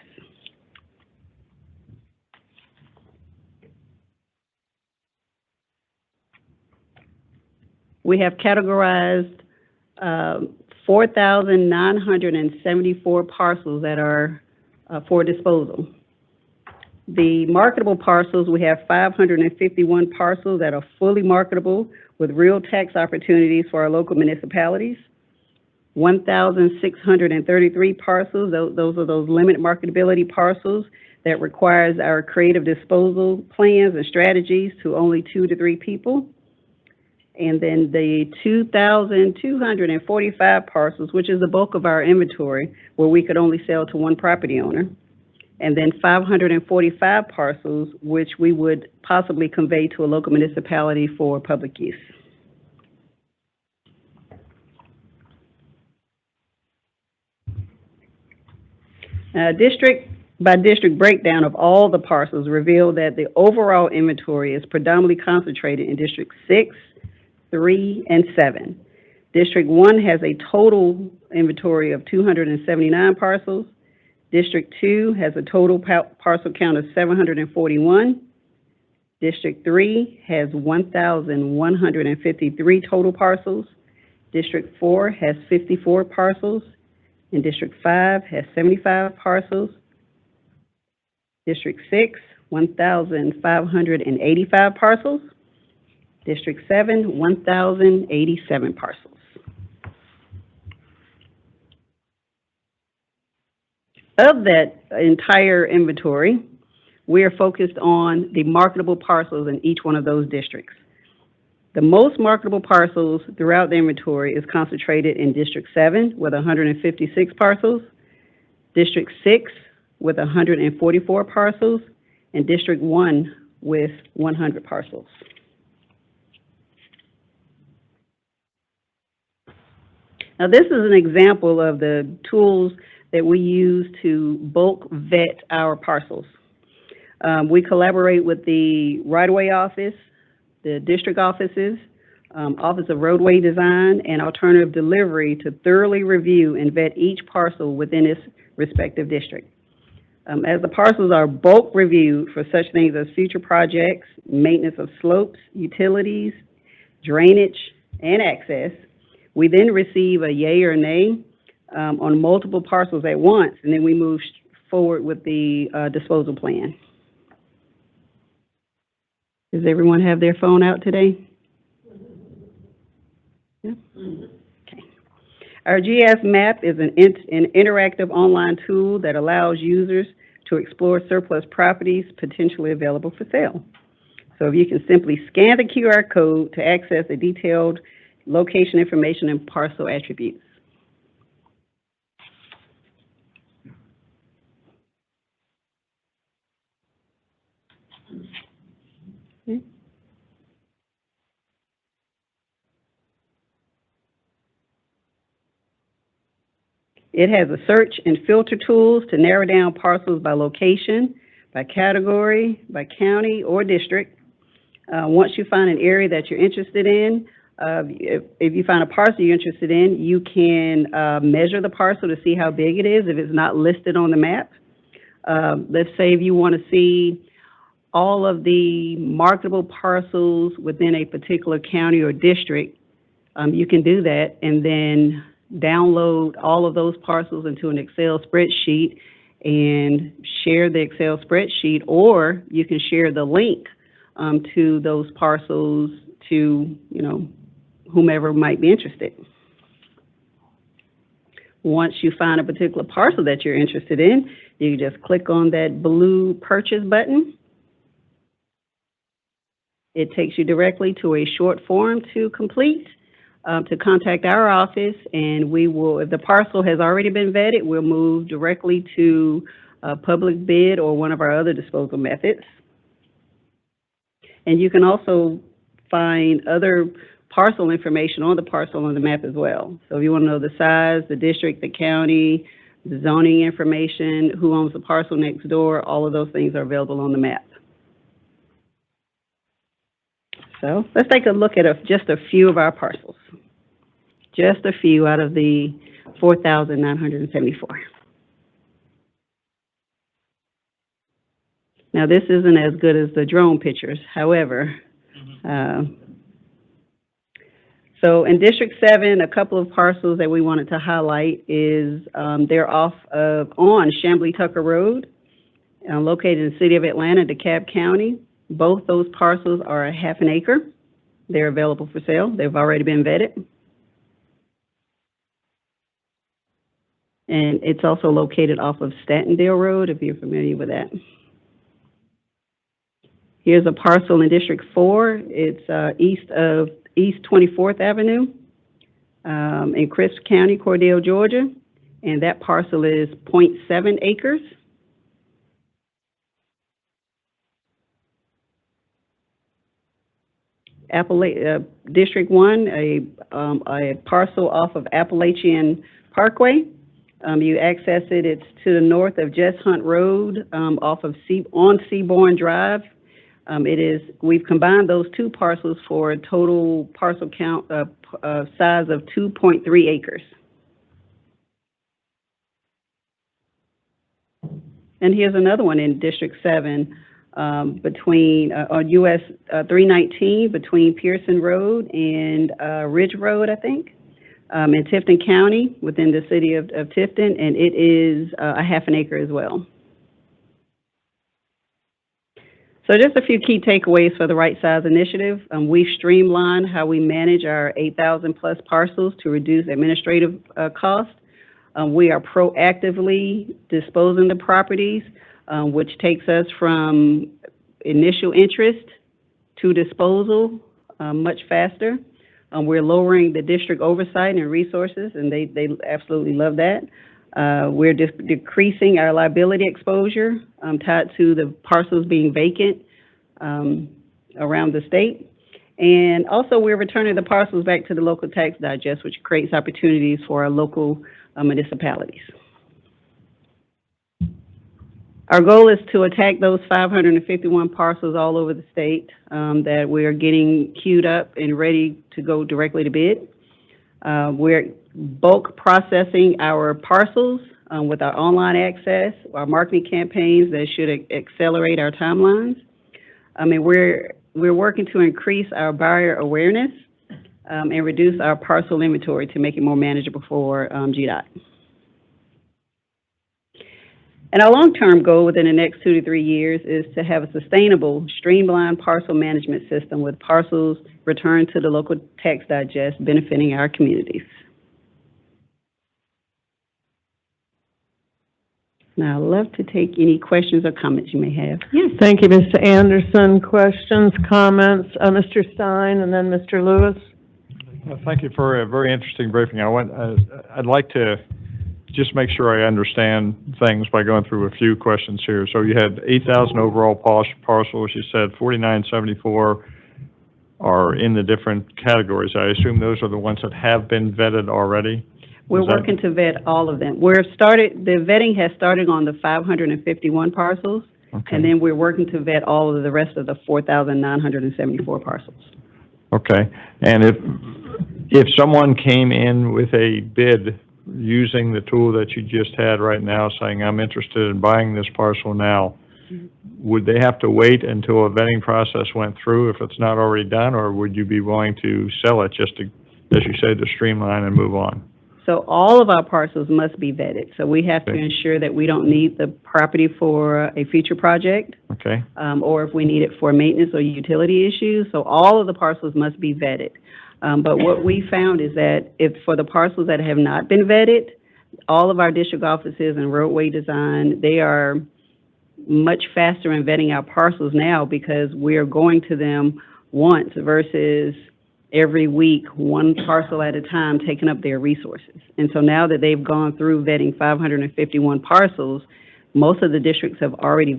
We have categorized 4,974 parcels that are for disposal. The marketable parcels, we have 551 parcels that are fully marketable with real tax opportunities for our local municipalities. 1,633 parcels, those are those limited marketability parcels that requires our creative disposal plans and strategies to only 2 to 3 people. And then the 2,245 parcels, which is the bulk of our inventory, where we could only sell to one property owner. And then 545 parcels, which we would possibly convey to a local municipality for public use. District by district breakdown of all the parcels reveal that the overall inventory is predominantly concentrated in District 6, 3, and 7. District 1 has a total inventory of 279 parcels. District 2 has a total parcel count of 741. District 3 has 1,153 total parcels. District 4 has 54 parcels. And District 5 has 75 parcels. District 6, 1,585 parcels. District 7, 1,087 parcels. Of that entire inventory, we are focused on the marketable parcels in each one of those districts. The most marketable parcels throughout the inventory is concentrated in District 7 with 156 parcels, District 6 with 144 parcels, and District 1 with 100 parcels. Now, this is an example of the tools that we use to bulk vet our parcels. We collaborate with the right-of-way office, the district offices, Office of Roadway Design, and Alternative Delivery to thoroughly review and vet each parcel within its respective district. As the parcels are bulk reviewed for such things as future projects, maintenance of slopes, utilities, drainage, and access, we then receive a yay or nay on multiple parcels at once, and then we move forward with the disposal plan. Does everyone have their phone out today? Yeah? Okay. Our GS map is an interactive online tool that allows users to explore surplus properties potentially available for sale. So if you can simply scan the QR code to access the detailed location information and parcel attributes. It has a search and filter tools to narrow down parcels by location, by category, by county, or district. Once you find an area that you're interested in, if you find a parcel you're interested in, you can measure the parcel to see how big it is if it's not listed on the map. Let's say if you want to see all of the marketable parcels within a particular county or district, you can do that and then download all of those parcels into an Excel spreadsheet and share the Excel spreadsheet, or you can share the link to those parcels to, whomever might be interested. Once you find a particular parcel that you're interested in, you just click on that blue purchase button. It takes you directly to a short form to complete, to contact our office, and we will, if the parcel has already been vetted, we'll move directly to a public bid, or one of our other disposal methods. And you can also find other parcel information on the parcel on the map as well. So if you want to know the size, the district, the county, the zoning information, who owns the parcel next door, all of those things are available on the map. So let's take a look at just a few of our parcels. Just a few out of the 4,974. Now, this isn't as good as the drone pictures. However, so in District 7, a couple of parcels that we wanted to highlight is they're on Chamblee Tucker Road, located in the city of Atlanta, DeKalb County. Both those parcels are a half an acre. They're available for sale. They've already been vetted. And it's also located off of Statondale Road, if you're familiar with that. Here's a parcel in District 4. It's East 24th Avenue in Crisp County, Cordell, Georgia. And that parcel is 0.7 acres. District 1, a parcel off of Appalachian Parkway. You access it. It's to the north of Jess Hunt Road, off of on Seaborn Drive. We've combined those two parcels for a total parcel count size of 2.3 acres. And here's another one in District 7, between on US 319, between Pearson Road and Ridge Road, I think, in Tifton County, within the city of Tifton, and it is a half an acre as well. So just a few key takeaways for the Right Size Initiative. We've streamlined how we manage our 8,000 plus parcels to reduce administrative costs. We are proactively disposing the properties, which takes us from initial interest to disposal much faster. We're lowering the district oversight and resources, and they absolutely love that. We're decreasing our liability exposure tied to the parcels being vacant around the state. And also, we're returning the parcels back to the local tax digest, which creates opportunities for our local municipalities. Our goal is to attack those 551 parcels all over the state that we are getting queued up and ready to go directly to bid. We're bulk processing our parcels with our online access, our marketing campaigns that should accelerate our timelines. I mean, we're working to increase our buyer awareness and reduce our parcel inventory to make it more manageable for GDOT. And our long-term goal within the next 2 to 3 years is to have a sustainable, streamlined parcel management system with parcels returned to the local tax digest, benefiting our communities. Now, I'd love to take any questions or comments you may have. Yes. Thank you, Mr. Anderson. Questions, comments? Mr. Stein and then Mr. Lewis. Thank you for a very interesting briefing. I'd like to just make sure I understand things by going through a few questions here. So you had 8,000 overall parcels. You said 4,974 are in the different categories. I assume those are the ones that have been vetted already? We're working to vet all of them. The vetting has started on the 551 parcels, okay, and then we're working to vet all of the rest of the 4,974 parcels. Okay. And if someone came in with a bid using the tool that you just had right now, saying, I'm interested in buying this parcel now, would they have to wait until a vetting process went through if it's not already done, or would you be willing to sell it just to, as you said, to streamline and move on? So all of our parcels must be vetted. So we have to ensure that we don't need the property for a future project, okay, or if we need it for maintenance or utility issues. So all of the parcels must be vetted. But what we found is that if for the parcels that have not been vetted, all of our district offices and roadway design, they are much faster in vetting our parcels now because we're going to them once versus every week, one parcel at a time, taking up their resources. And so now that they've gone through vetting 551 parcels, most of the districts have already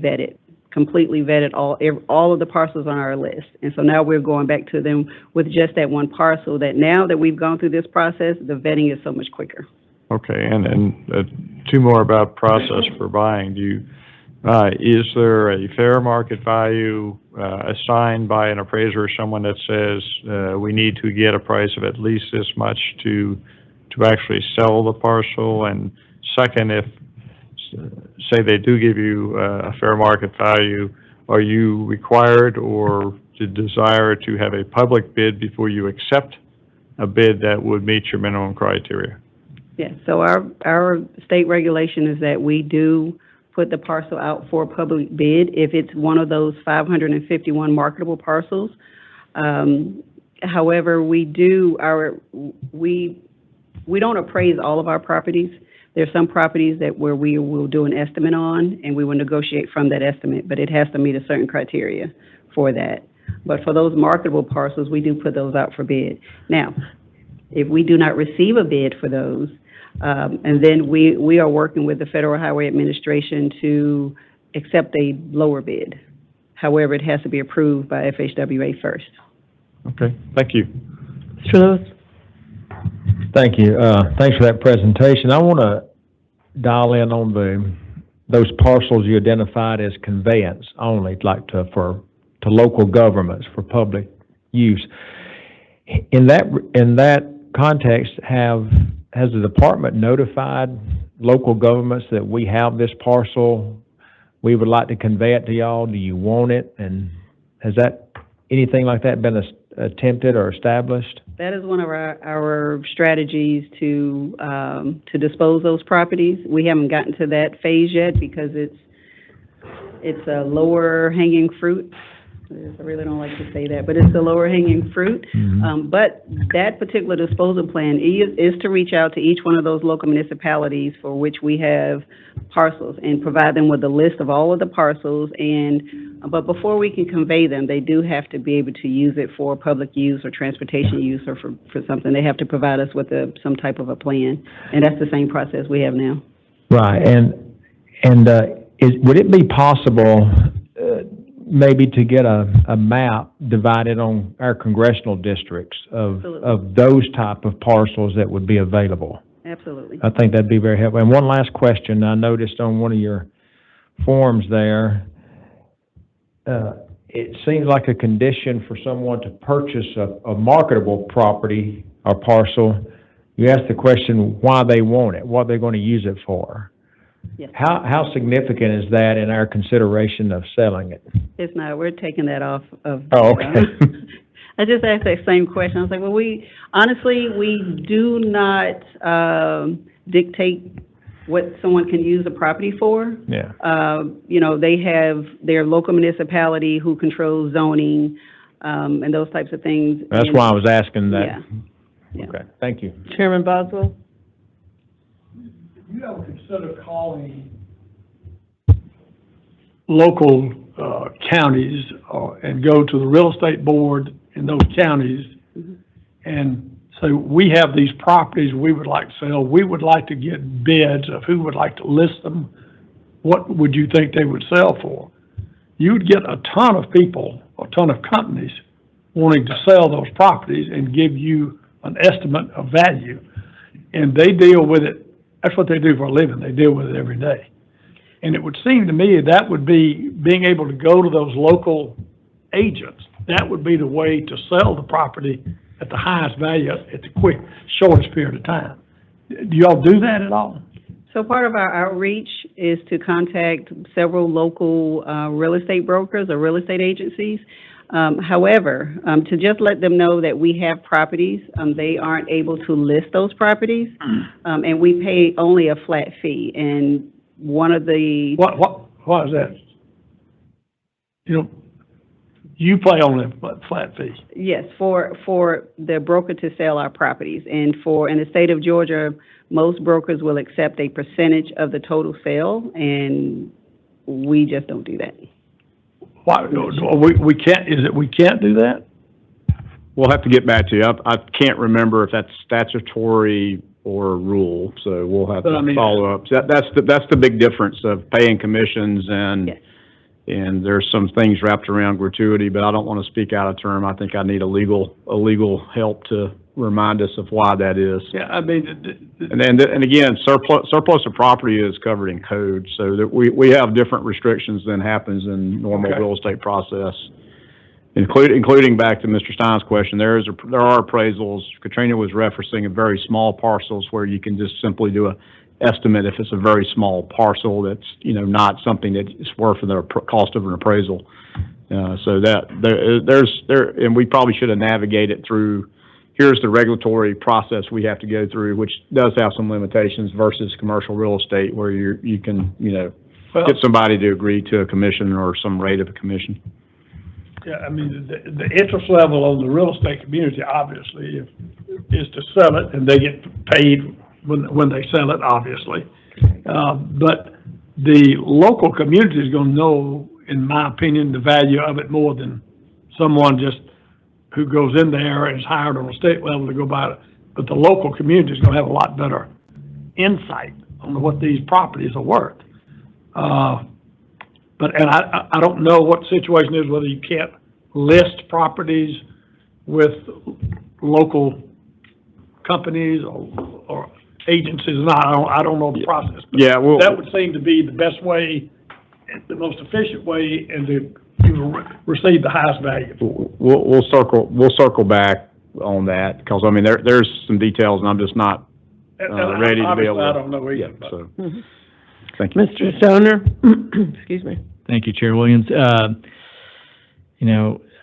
completely vetted all of the parcels on our list. And so now we're going back to them with just that one parcel, that now that we've gone through this process, the vetting is so much quicker. Okay, and two more about process for buying. Is there a fair market value assigned by an appraiser or someone that says we need to get a price of at least this much to actually sell the parcel? And second, if say they do give you a fair market value, are you required or to desire to have a public bid before you accept a bid that would meet your minimum criteria? Yeah, so our state regulation is that we do put the parcel out for public bid if it's one of those 551 marketable parcels. However, we don't appraise all of our properties. There's some properties where we will do an estimate on, and we will negotiate from that estimate, but it has to meet a certain criteria for that. But for those marketable parcels, we do put those out for bid. Now, if we do not receive a bid for those, and then we are working with the Federal Highway Administration to accept a lower bid. However, it has to be approved by FHWA first. Okay, thank you. Mr. Lewis? Thank you. Thanks for that presentation. I want to dial in on those parcels you identified as conveyance only, like to local governments for public use. In that context, has the department notified local governments that we have this parcel? We would like to convey it to y'all. Do you want it? And has anything like that been attempted or established? That is one of our strategies to dispose those properties. We haven't gotten to that phase yet because it's a lower hanging fruit. I really don't like to say that, but it's a lower hanging fruit. Mm-hmm. But that particular disposal plan is to reach out to each one of those local municipalities for which we have parcels and provide them with a list of all of the parcels. But before we can convey them, they do have to be able to use it for public use or transportation use or for something. They have to provide us with some type of a plan, and that's the same process we have now. Right, would it be possible maybe to get a map divided on our congressional districts of those type of parcels that would be available? Absolutely. I think that'd be very helpful. And one last question, I noticed on one of your forms there, it seems like a condition for someone to purchase a marketable property or parcel. You ask the question why they want it, what they're going to use it for. Yes. How significant is that in our consideration of selling it? It's not. We're taking that off of. Oh, okay. I just asked that same question. I was like, well, we do not dictate what someone can use a property for. Yeah. They have their local municipality who controls zoning, and those types of things. That's why I was asking that. Yeah. Okay, thank you. Chairman Boswell? You ever consider calling local counties and go to the real estate board in those counties and say, we have these properties we would like to sell, we would like to get bids of who would like to list them, what would you think they would sell for? You'd get a ton of people, a ton of companies wanting to sell those properties and give you an estimate of value. And they deal with it. That's what they do for a living. They deal with it every day. And it would seem to me that would be being able to go to those local agents. That would be the way to sell the property at the highest value at the shortest period of time. Do y'all do that at all? So part of our outreach is to contact several local real estate brokers or real estate agencies. However, to just let them know that we have properties, they aren't able to list those properties, and we pay only a flat fee. And one of the... What is that? You pay only a flat fee? Yes, for the broker to sell our properties. And in the state of Georgia, most brokers will accept a percentage of the total sale, and we just don't do that. Why, we can't, we can't do that? We'll have to get back to you. I can't remember if that's statutory or rural, so we'll have But I mean- follow-ups. That's the big difference of paying commissions and, Yes. and there's some things wrapped around gratuity, but I don't want to speak out of term. I think I need a legal help to remind us of why that is. Yeah, I mean, And again, surplus of property is covered in code, so that we have different restrictions than happens in normal Okay. real estate process. Including back to Mr. Stein's question, there are appraisals. Katrina was referencing a very small parcels where you can just simply do a estimate if it's a very small parcel that's, not something that is worth the cost of an appraisal. So that, and we probably should have navigated through, here's the regulatory process we have to go through, which does have some limitations versus commercial real estate where you can, well, get somebody to agree to a commission or some rate of a commission. yeah, I mean, the interest level on the real estate community, obviously, is to sell it, and they get paid when they sell it, obviously. But the local community is gonna know, in my opinion, the value of it more than someone just who goes in there and is hired on a state level to go buy it. But the local community is gonna have a lot better insight on what these properties are worth. And I don't know what the situation is, whether you can't list properties with local companies or agencies or not. I don't know the process. But Yeah, well, that would seem to be the best way, the most efficient way, and to receive the highest value. we'll circle back on that, because, I mean, there's some details, and I'm just not, ready to be able to. Obviously, I don't know Yeah, either, but. so, thank you. Mr. Stoner? Excuse me. Thank you, Chair Williams.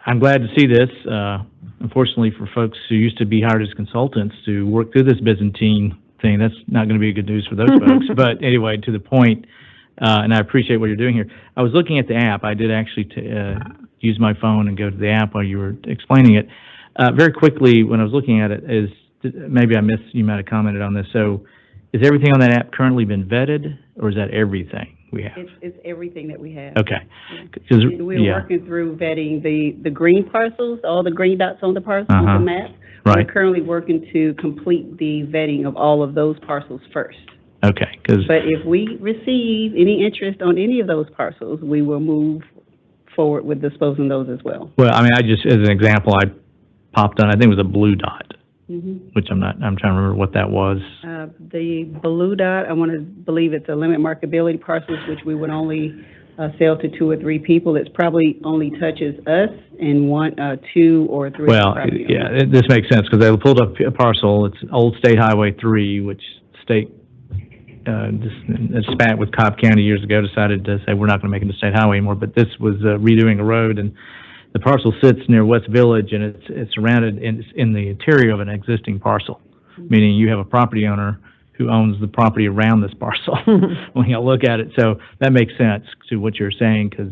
I'm glad to see this. Unfortunately, for folks who used to be hired as consultants to work through this Byzantine thing, that's not going to be good news for those folks. But anyway, to the point, and I appreciate what you're doing here. I was looking at the app. I did actually use my phone and go to the app while you were explaining it. Very quickly, when I was looking at it, maybe I missed, you might have commented on this. So is everything on that app currently been vetted, or is that everything we have? It's everything that we have. Okay. And we're working through vetting the green parcels, all the green dots on the parcel, the map. Right. We're currently working to complete the vetting of all of those parcels first. Okay, because, But if we receive any interest on any of those parcels, we will move forward with disposing those as well. well, I mean, I just, as an example, I popped on, I think it was a blue dot, which I'm trying to remember what that was. The blue dot, I want to believe it's a limit marketability parcels, which we would only sell to 2 or 3 people. It's probably only touches us and 2 or 3 Well, property owners. yeah, this makes sense, because they pulled up a parcel, it's Old State Highway 3, which state, just spat with Cobb County years ago, decided to say, we're not going to make it a state highway anymore, but this was redoing a road, and the parcel sits near West Village, and it's surrounded in the interior of an existing parcel, meaning you have a property owner who owns the property around this parcel when you look at it. So that makes sense to what you're saying, because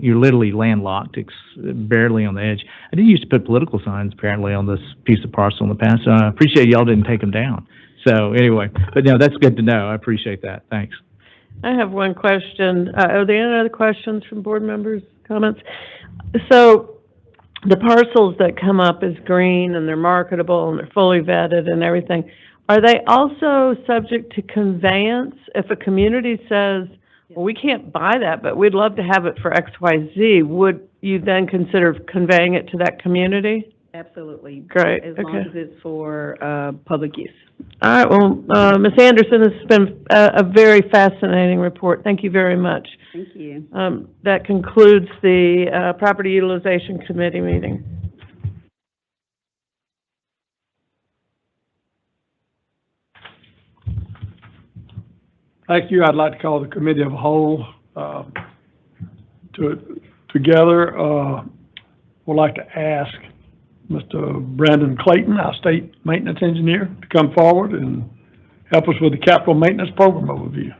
you're literally landlocked. It's barely on the edge. I did used to put political signs apparently on this piece of parcel in the past, so I appreciate y'all didn't take them down. So anyway, but no, that's good to know. I appreciate that. Thanks. I have one question. Are there any other questions from board members, comments? So the parcels that come up as green and they're marketable and they're fully vetted and everything, are they also subject to conveyance? If a community says, well, we can't buy that, but we'd love to have it for X, Y, Z, would you then consider conveying it to that community? Absolutely. Great, As long okay. as it's for public use. All right, well, Ms. Anderson, this has been a very fascinating report. Thank you very much. Thank you. That concludes the Property Utilization Committee meeting. Thank you. I'd like to call the committee of a whole together. Would like to ask Mr. Brandon Clayton, our state maintenance engineer, to come forward and help us with the capital maintenance program overview.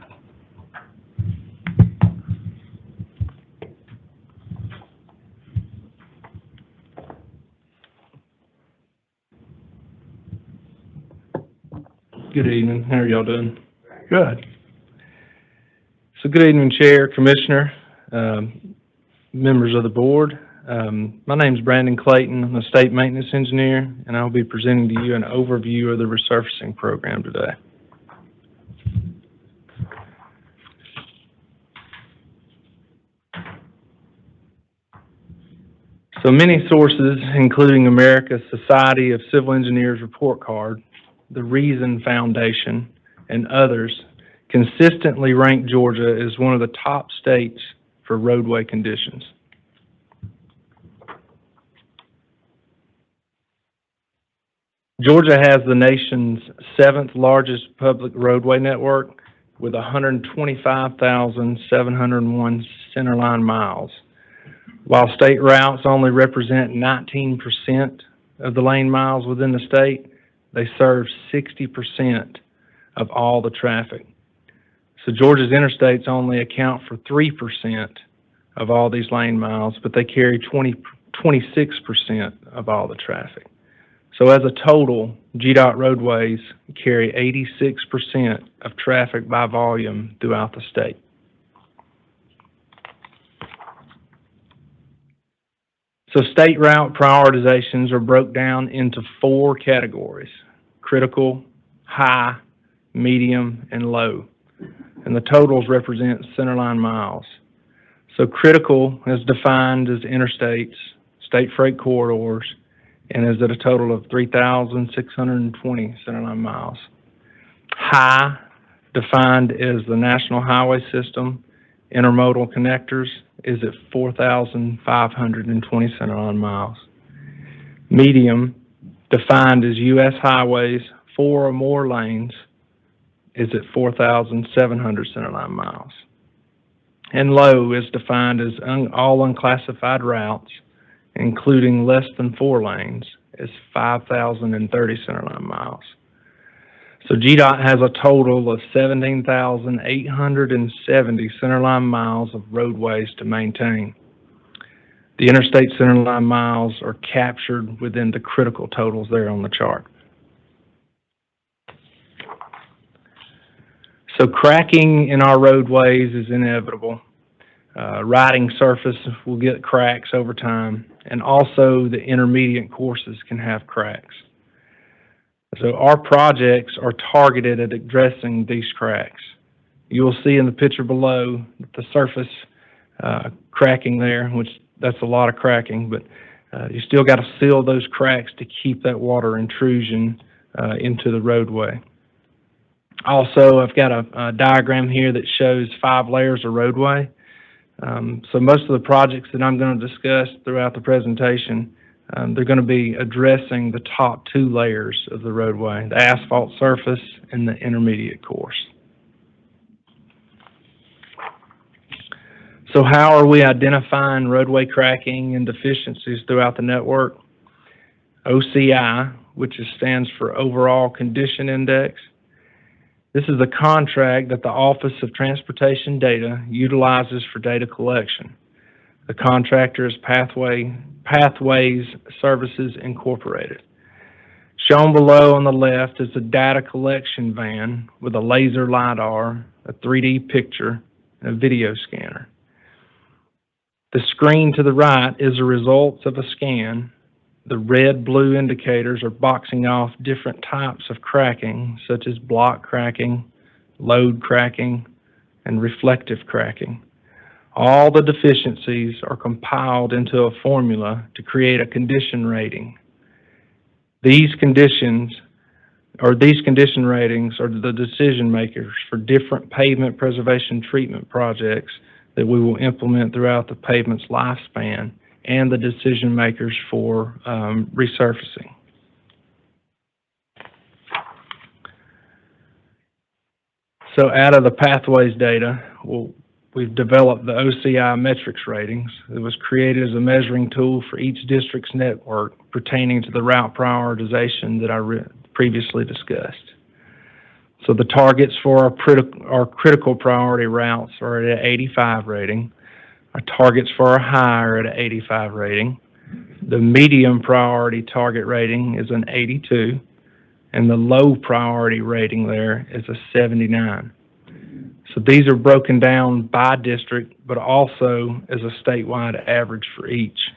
Good evening. How are y'all doing? Good. So good evening, Chair, Commissioner, members of the board. My name's Brandon Clayton. I'm a state maintenance engineer, and I'll be presenting to you an overview of the resurfacing program today. So many sources, including America's Society of Civil Engineers report card, the Reason Foundation, and others, consistently rank Georgia as one of the top states for roadway conditions. Georgia has the nation's 7th largest public roadway network with 125,701 centerline miles. While state routes only represent 19% of the lane miles within the state, they serve 60% of all the traffic. So Georgia's interstates only account for 3% of all these lane miles, but they carry 26% of all the traffic. So as a total, GDOT roadways carry 86% of traffic by volume throughout the state. So state route prioritizations are broke down into 4 categories: critical, high, medium, and low. And the totals represent centerline miles. So critical is defined as interstates, state freight corridors, and is at a total of 3,620 centerline miles. High, defined as the national highway system, intermodal connectors, is at 4,520 centerline miles. Medium, defined as U.S. highways, 4 or more lanes, is at 4,700 centerline miles. And low is defined as all unclassified routes, including less than 4 lanes, is 5,030 centerline miles. So GDOT has a total of 17,870 centerline miles of roadways to maintain. The interstate centerline miles are captured within the critical totals there on the chart. So cracking in our roadways is inevitable. Riding surface will get cracks over time, and also the intermediate courses can have cracks. So our projects are targeted at addressing these cracks. You will see in the picture below the surface cracking there, which that's a lot of cracking, but you still got to seal those cracks to keep that water intrusion into the roadway. Also, I've got a diagram here that shows 5 layers of roadway. So most of the projects that I'm going to discuss throughout the presentation, they're going to be addressing the top 2 layers of the roadway, the asphalt surface and the intermediate course. So how are we identifying roadway cracking and deficiencies throughout the network? OCI, which stands for Overall Condition Index. This is a contract that the Office of Transportation Data utilizes for data collection. The contractor is Pathways Services Incorporated. Shown below on the left is a data collection van with a laser LiDAR, a 3D picture, and a video scanner. The screen to the right is the results of a scan. The red-blue indicators are boxing off different types of cracking, such as block cracking, load cracking, and reflective cracking. All the deficiencies are compiled into a formula to create a condition rating. These condition ratings are the decision makers for different pavement preservation treatment projects that we will implement throughout the pavement's lifespan, and the decision makers for resurfacing. So out of the Pathways data, we've developed the OCI metrics ratings. It was created as a measuring tool for each district's network pertaining to the route prioritization that I previously discussed. So the targets for our critical priority routes are at an 85 rating. Our targets for our high are at an 85 rating. The medium priority target rating is an 82, and the low priority rating there is a 79. So these are broken down by district, but also as a statewide average for each.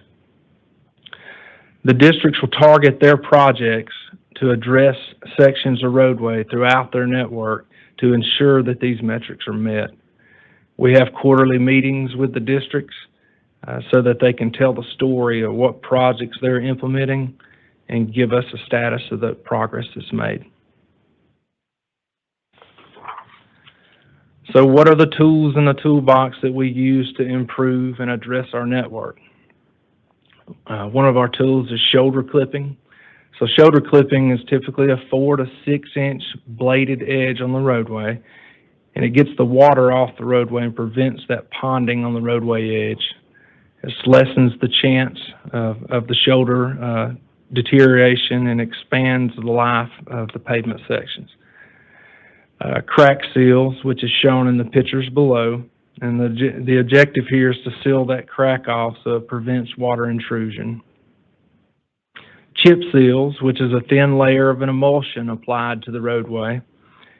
The districts will target their projects to address sections of roadway throughout their network to ensure that these metrics are met. We have quarterly meetings with the districts so that they can tell the story of what projects they're implementing and give us a status of the progress that's made. So what are the tools in the toolbox that we use to improve and address our network? One of our tools is shoulder clipping. So shoulder clipping is typically a 4 to 6 inch bladed edge on the roadway, and it gets the water off the roadway and prevents that ponding on the roadway edge. It lessens the chance of the shoulder deterioration and expands the life of the pavement sections. Crack seals, which is shown in the pictures below, and the objective here is to seal that crack off so it prevents water intrusion. Chip seals, which is a thin layer of an emulsion applied to the roadway,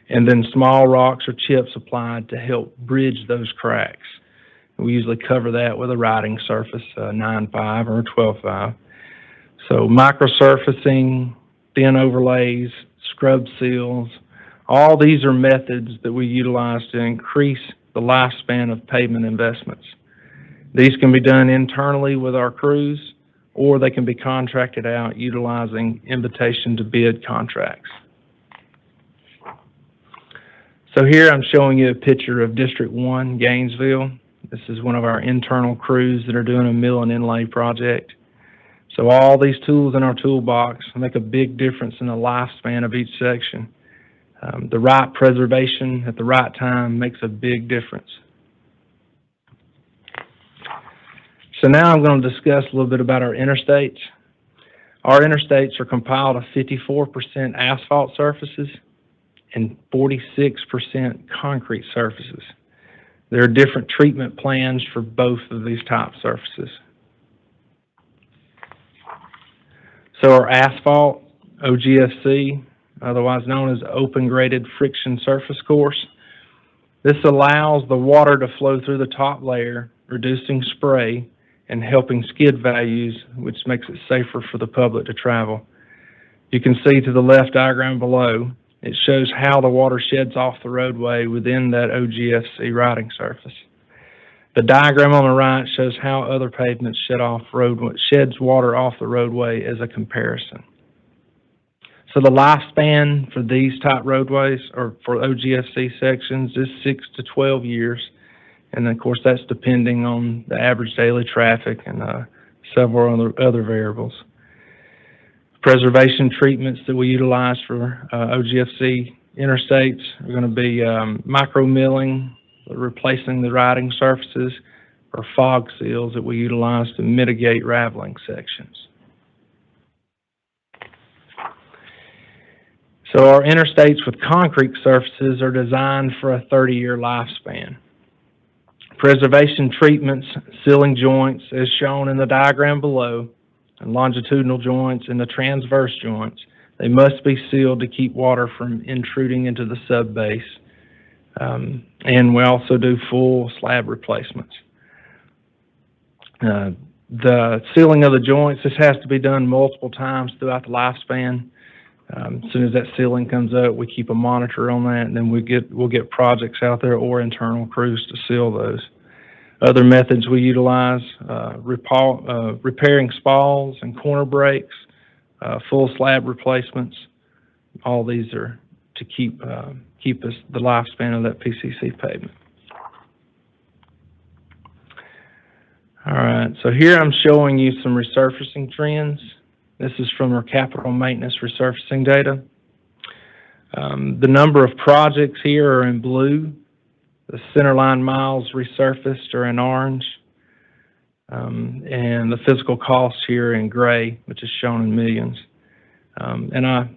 and then small rocks or chips applied to help bridge those cracks. We usually cover that with a riding surface, 9.5 or 12.5. So microsurfacing, thin overlays, scrub seals, all these are methods that we utilize to increase the lifespan of pavement investments. These can be done internally with our crews, or they can be contracted out utilizing invitation to bid contracts. So here I'm showing you a picture of District 1, Gainesville. This is one of our internal crews that are doing a mill and inlay project. So all these tools in our toolbox make a big difference in the lifespan of each section. The right preservation at the right time makes a big difference. So now I'm going to discuss a little bit about our interstates. Our interstates are compiled of 54% asphalt surfaces and 46% concrete surfaces. There are different treatment plans for both of these type surfaces. So our asphalt, OGFC, otherwise known as open graded friction surface course, this allows the water to flow through the top layer, reducing spray and helping skid values, which makes it safer for the public to travel. You can see to the left diagram below, it shows how the water sheds off the roadway within that OGFC riding surface. The diagram on the right shows how other pavements sheds water off the roadway as a comparison. So the lifespan for these type roadways, or for OGFC sections, is 6 to 12 years. And of course, that's depending on the average daily traffic and several other variables. Preservation treatments that we utilize for OGFC interstates are going to be micro milling, replacing the riding surfaces, or fog seals that we utilize to mitigate raveling sections. So our interstates with concrete surfaces are designed for a 30-year lifespan. Preservation treatments, sealing joints, as shown in the diagram below, and longitudinal joints and the transverse joints, they must be sealed to keep water from intruding into the subbase. And we also do full slab replacements. The sealing of the joints, this has to be done multiple times throughout the lifespan. As soon as that sealing comes up, we keep a monitor on that, and then we'll get projects out there or internal crews to seal those. Other methods we utilize, repairing spalls and corner breaks, full slab replacements. All these are to keep the lifespan of that PCC pavement. All right, so here I'm showing you some resurfacing trends. This is from our capital maintenance resurfacing data. The number of projects here are in blue. The centerline miles resurfaced are in orange. And the physical costs here in gray, which is shown in millions. And I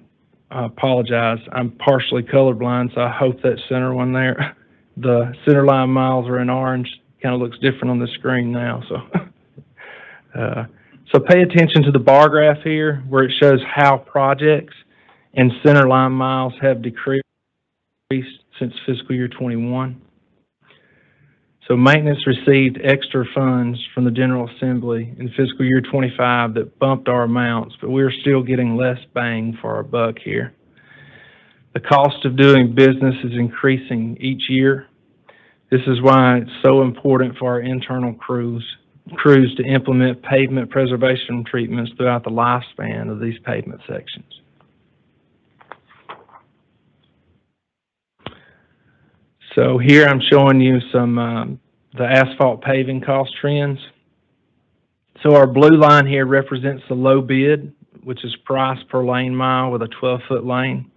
apologize, I'm partially colorblind, so I hope that center one there, the centerline miles are in orange. Kind of looks different on the screen now, so. So pay attention to the bar graph here, where it shows how projects and centerline miles have decreased since fiscal year 21. So maintenance received extra funds from the General Assembly in fiscal year '25 that bumped our amounts, but we're still getting less bang for our buck here. The cost of doing business is increasing each year. This is why it's so important for our internal crews to implement pavement preservation treatments throughout the lifespan of these pavement sections. So here I'm showing you some the asphalt paving cost trends. So our blue line here represents the low bid, which is price per lane mile with a 12-foot lane.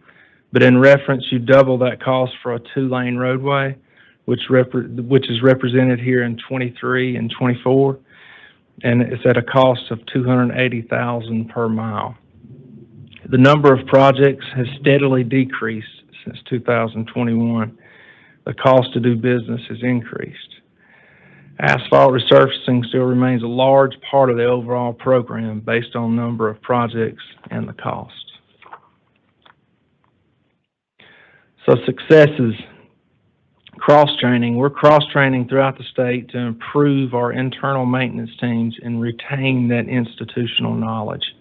But in reference, you double that cost for a 2-lane roadway, which is represented here in 23 and 24, and it's at a cost of $280,000 per mile. The number of projects has steadily decreased since 2021. The cost to do business has increased. Asphalt resurfacing still remains a large part of the overall program based on number of projects and the cost. So successes, cross-training. We're cross-training throughout the state to improve our internal maintenance teams and retain that institutional knowledge.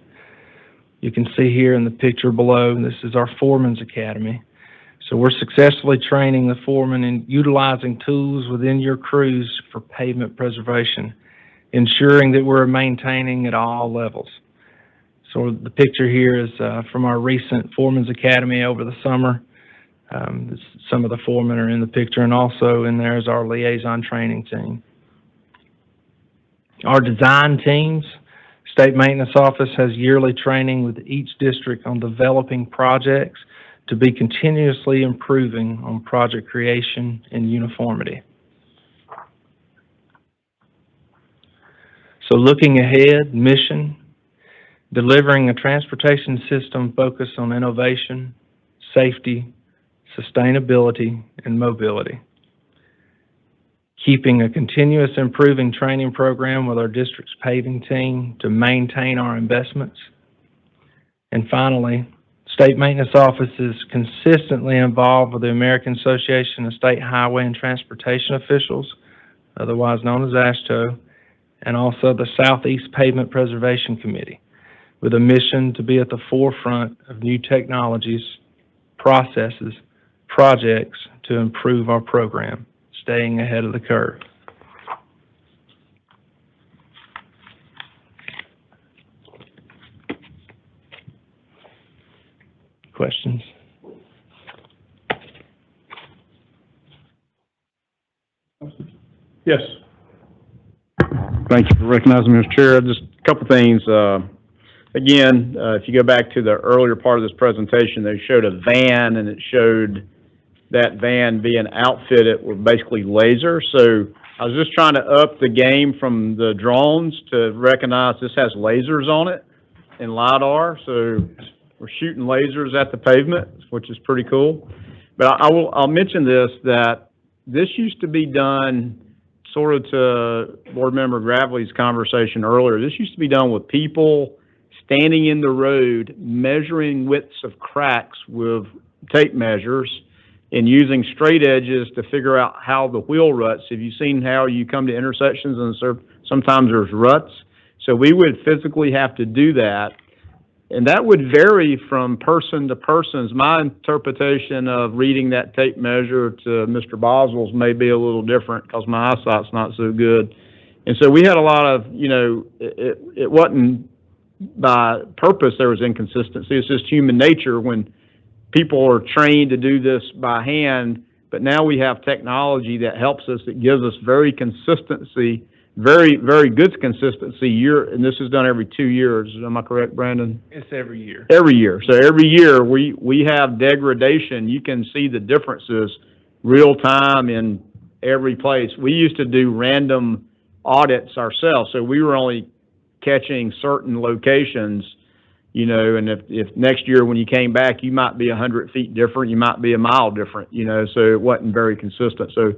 You can see here in the picture below, this is our Foreman's Academy. So we're successfully training the foreman in utilizing tools within your crews for pavement preservation, ensuring that we're maintaining at all levels. So the picture here is from our recent Foreman's Academy over the summer. Some of the foremen are in the picture, and also in there is our liaison training team. Our design teams, State Maintenance Office has yearly training with each district on developing projects to be continuously improving on project creation and uniformity. So looking ahead, mission, delivering a transportation system focused on innovation, safety, sustainability, and mobility. Keeping a continuous improving training program with our district's paving team to maintain our investments. And finally, State Maintenance Office is consistently involved with the American Association of State Highway and Transportation Officials, otherwise known as AASHTO, and also the Southeast Pavement Preservation Committee, with a mission to be at the forefront of new technologies, processes, projects to improve our program, staying ahead of the curve. Questions? Yes. Thank you for recognizing me, Mr. Chair. Just a couple things. Again, if you go back to the earlier part of this presentation, they showed a van, and it showed that van being outfitted with basically lasers. So I was just trying to up the game from the drones to recognize this has lasers on it and LiDAR. So we're shooting lasers at the pavement, which is pretty cool. But I'll mention this, that this used to be done sort of to Board Member Gravely's conversation earlier. This used to be done with people standing in the road, measuring widths of cracks with tape measures and using straight edges to figure out how the wheel ruts. Have you seen how you come to intersections and sometimes there's ruts? So we would physically have to do that. And that would vary from person to person. My interpretation of reading that tape measure to Mr. Boswell's may be a little different because my eyesight's not so good. And so we had a lot of, it wasn't by purpose there was inconsistency. It's just human nature when people are trained to do this by hand, but now we have technology that helps us. It gives us very consistency, very, very good consistency and this is done every 2 years. Am I correct, Brandon? It's every year. Every year. So every year we have degradation. You can see the differences real time in every place. We used to do random audits ourselves, so we were only catching certain locations, and if next year when you came back, you might be 100 feet different, you might be a mile different, so it wasn't very consistent. So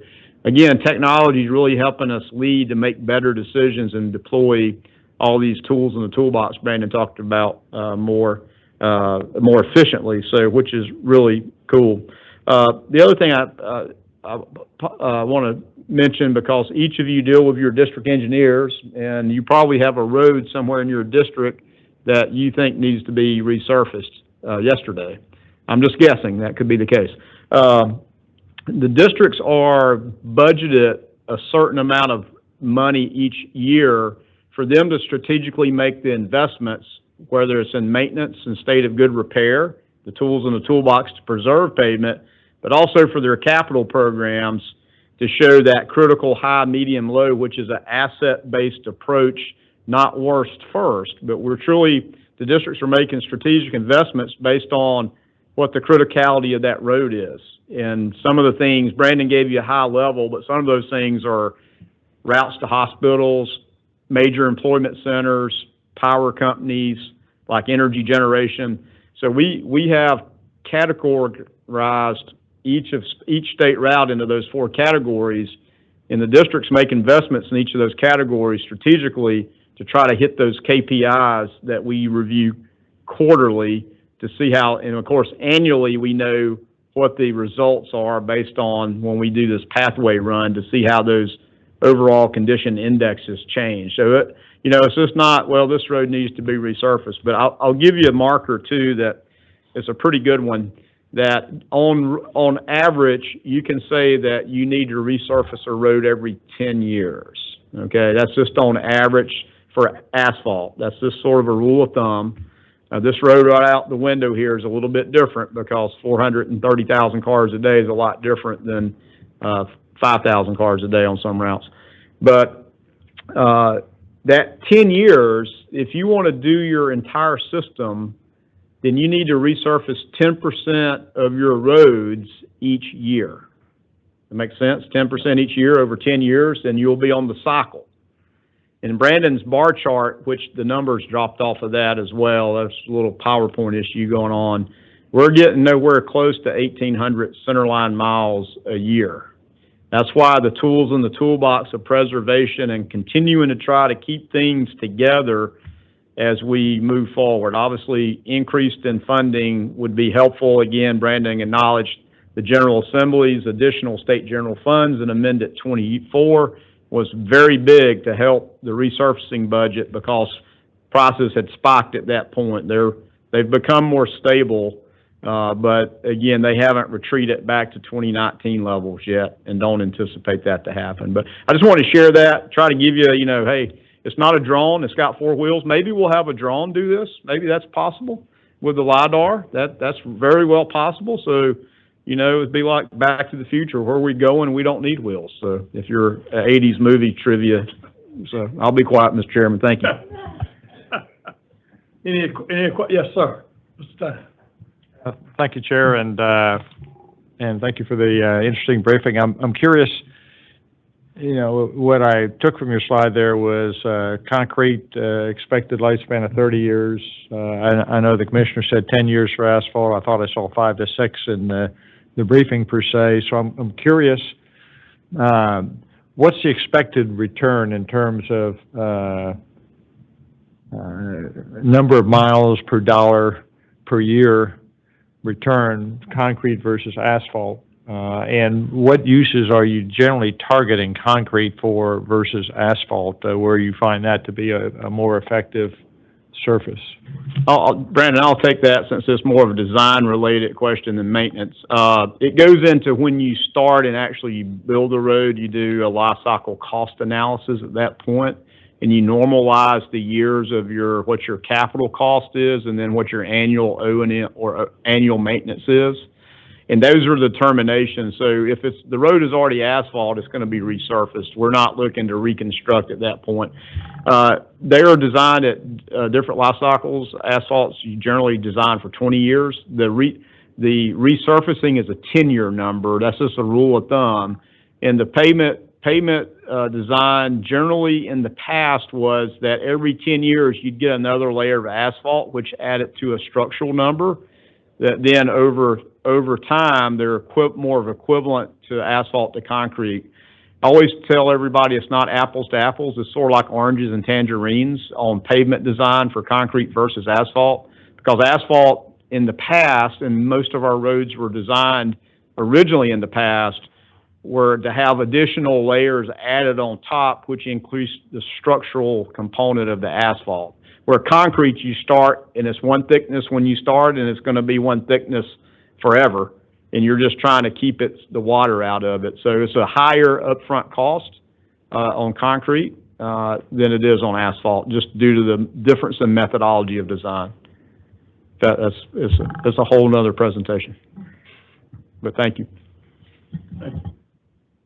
again, technology is really helping us lead to make better decisions and deploy all these tools in the toolbox Brandon talked about more efficiently, so which is really cool. The other thing I want to mention, because each of you deal with your district engineers, and you probably have a road somewhere in your district that you think needs to be resurfaced yesterday. I'm just guessing that could be the case. The districts are budgeted a certain amount of money each year for them to strategically make the investments, whether it's in maintenance and state of good repair, the tools in the toolbox to preserve pavement, but also for their capital programs to show that critical high, medium, low, which is an asset-based approach, not worst first, but the districts are making strategic investments based on what the criticality of that road is. And some of the things, Brandon gave you a high level, but some of those things are routes to hospitals, major employment centers, power companies, like energy generation. So we have categorized each state route into those 4 categories, and the districts make investments in each of those categories strategically to try to hit those KPIs that we review quarterly to see how, and of course, annually we know what the results are based on when we do this pathway run to see how those overall condition indexes change. So, it's just not, well, this road needs to be resurfaced, but I'll give you a marker too that it's a pretty good one, that on average, you can say that you need to resurface a road every 10 years. Okay, that's just on average for asphalt. That's just sort of a rule of thumb. This road right out the window here is a little bit different because 430,000 cars a day is a lot different than 5,000 cars a day on some routes. But that 10 years, if you want to do your entire system, then you need to resurface 10% of your roads each year. That makes sense? 10% each year over 10 years, then you'll be on the cycle. In Brandon's bar chart, which the numbers dropped off of that as well, that's a little PowerPoint issue going on, we're getting nowhere close to 1,800 centerline miles a year. That's why the tools in the toolbox of preservation and continuing to try to keep things together as we move forward. Obviously, increased in funding would be helpful. Again, Brandon acknowledged the General Assembly's additional state general funds in Amendment 24 was very big to help the resurfacing budget because prices had spiked at that point. They've become more stable, but again, they haven't retreated back to 2019 levels yet and don't anticipate that to happen. But I just want to share that, try to give you, hey, it's not a drone, it's got 4 wheels. Maybe we'll have a drone do this. Maybe that's possible with the LiDAR. That's very well possible. So, it'd be like Back to the Future, where we go and we don't need wheels. So if you're 80s movie trivia, so I'll be quiet, Mr. Chairman. Thank you. Yes, sir. Mr. Stein. Thank you, Chair, and thank you for the interesting briefing. I'm curious, what I took from your slide there was concrete expected lifespan of 30 years. I know the commissioner said 10 years for asphalt. I thought I saw 5 to 6 in the briefing per se. So I'm curious, what's the expected return in terms of number of miles per dollar per year return, concrete versus asphalt? And what uses are you generally targeting concrete for versus asphalt, where you find that to be a more effective surface? Brandon, I'll take that since it's more of a design-related question than maintenance. It goes into when you start and actually you build a road, you do a life cycle cost analysis at that point, and you normalize the years of what your capital cost is and then what your annual O&M or annual maintenance is. And those are the determinations. So if the road is already asphalt, it's going to be resurfaced. We're not looking to reconstruct at that point. They are designed at different life cycles. Asphalt's generally designed for 20 years. The resurfacing is a 10-year number. That's just a rule of thumb. And the pavement design generally in the past was that every 10 years you'd get another layer of asphalt, which added to a structural number. That then over time, they're more of equivalent to asphalt to concrete. I always tell everybody it's not apples to apples. It's sort of like oranges and tangerines on pavement design for concrete versus asphalt. Because asphalt in the past, and most of our roads were designed originally in the past, were to have additional layers added on top, which increase the structural component of the asphalt. Where concrete, you start and it's one thickness when you start, and it's going to be one thickness forever, and you're just trying to keep the water out of it. So it's a higher upfront cost on concrete than it is on asphalt, just due to the difference in methodology of design. It's a whole nother presentation. But thank you.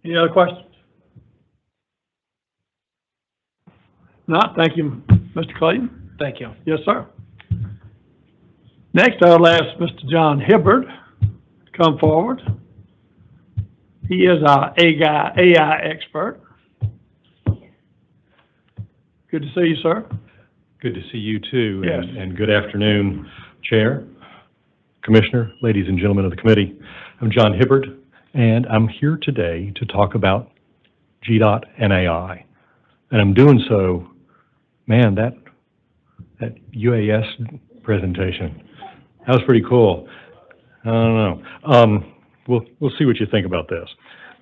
Any other questions? Not, thank you, Mr. Clayton. Thank you. Yes, sir. Next, I'll ask Mr. John Hibbard to come forward. He is our AI expert. Good to see you, sir. Good to see you too. Yes. And good afternoon, Chair, Commissioner, ladies and gentlemen of the committee. I'm John Hibbard, and I'm here today to talk about GDOT and AI. And I'm doing so, man, that UAS presentation, that was pretty cool. I don't know. We'll see what you think about this.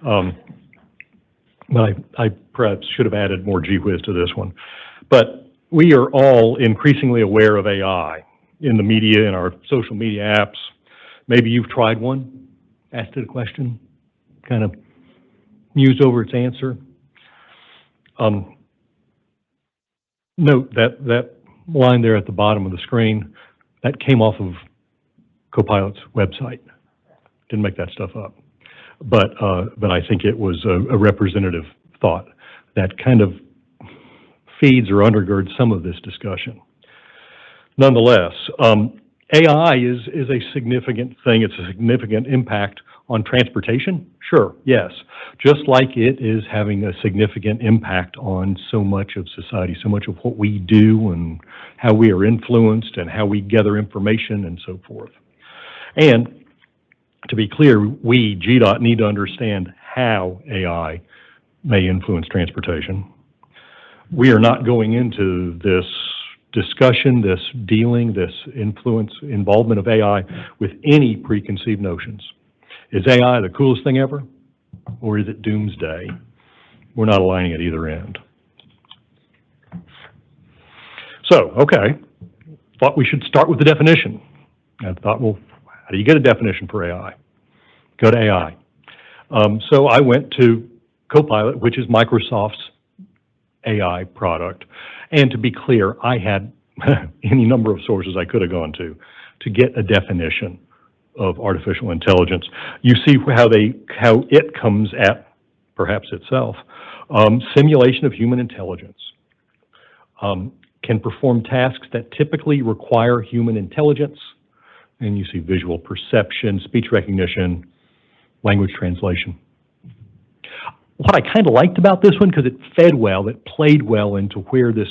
But I perhaps should have added more gee whiz to this one. But we are all increasingly aware of AI in the media, in our social media apps. Maybe you've tried one, asked it a question, kind of mused over its answer. Note that line there at the bottom of the screen, that came off of Copilot's website. Didn't make that stuff up. But I think it was a representative thought that kind of feeds or undergirds some of this discussion. Nonetheless, AI is a significant thing. It's a significant impact on transportation. Sure, yes. Just like it is having a significant impact on so much of society, so much of what we do and how we are influenced and how we gather information and so forth. And to be clear, we, GDOT, need to understand how AI may influence transportation. We are not going into this discussion, this dealing, this involvement of AI with any preconceived notions. Is AI the coolest thing ever, or is it doomsday? We're not aligning at either end. So, okay, thought we should start with the definition. I thought, well, how do you get a definition for AI? Go to AI. So I went to Copilot, which is Microsoft's AI product. And to be clear, I had any number of sources I could have gone to get a definition of artificial intelligence. You see how it comes at, perhaps itself, simulation of human intelligence. Can perform tasks that typically require human intelligence. And you see visual perception, speech recognition, language translation. What I kind of liked about this one, because it fed well, it played well into where this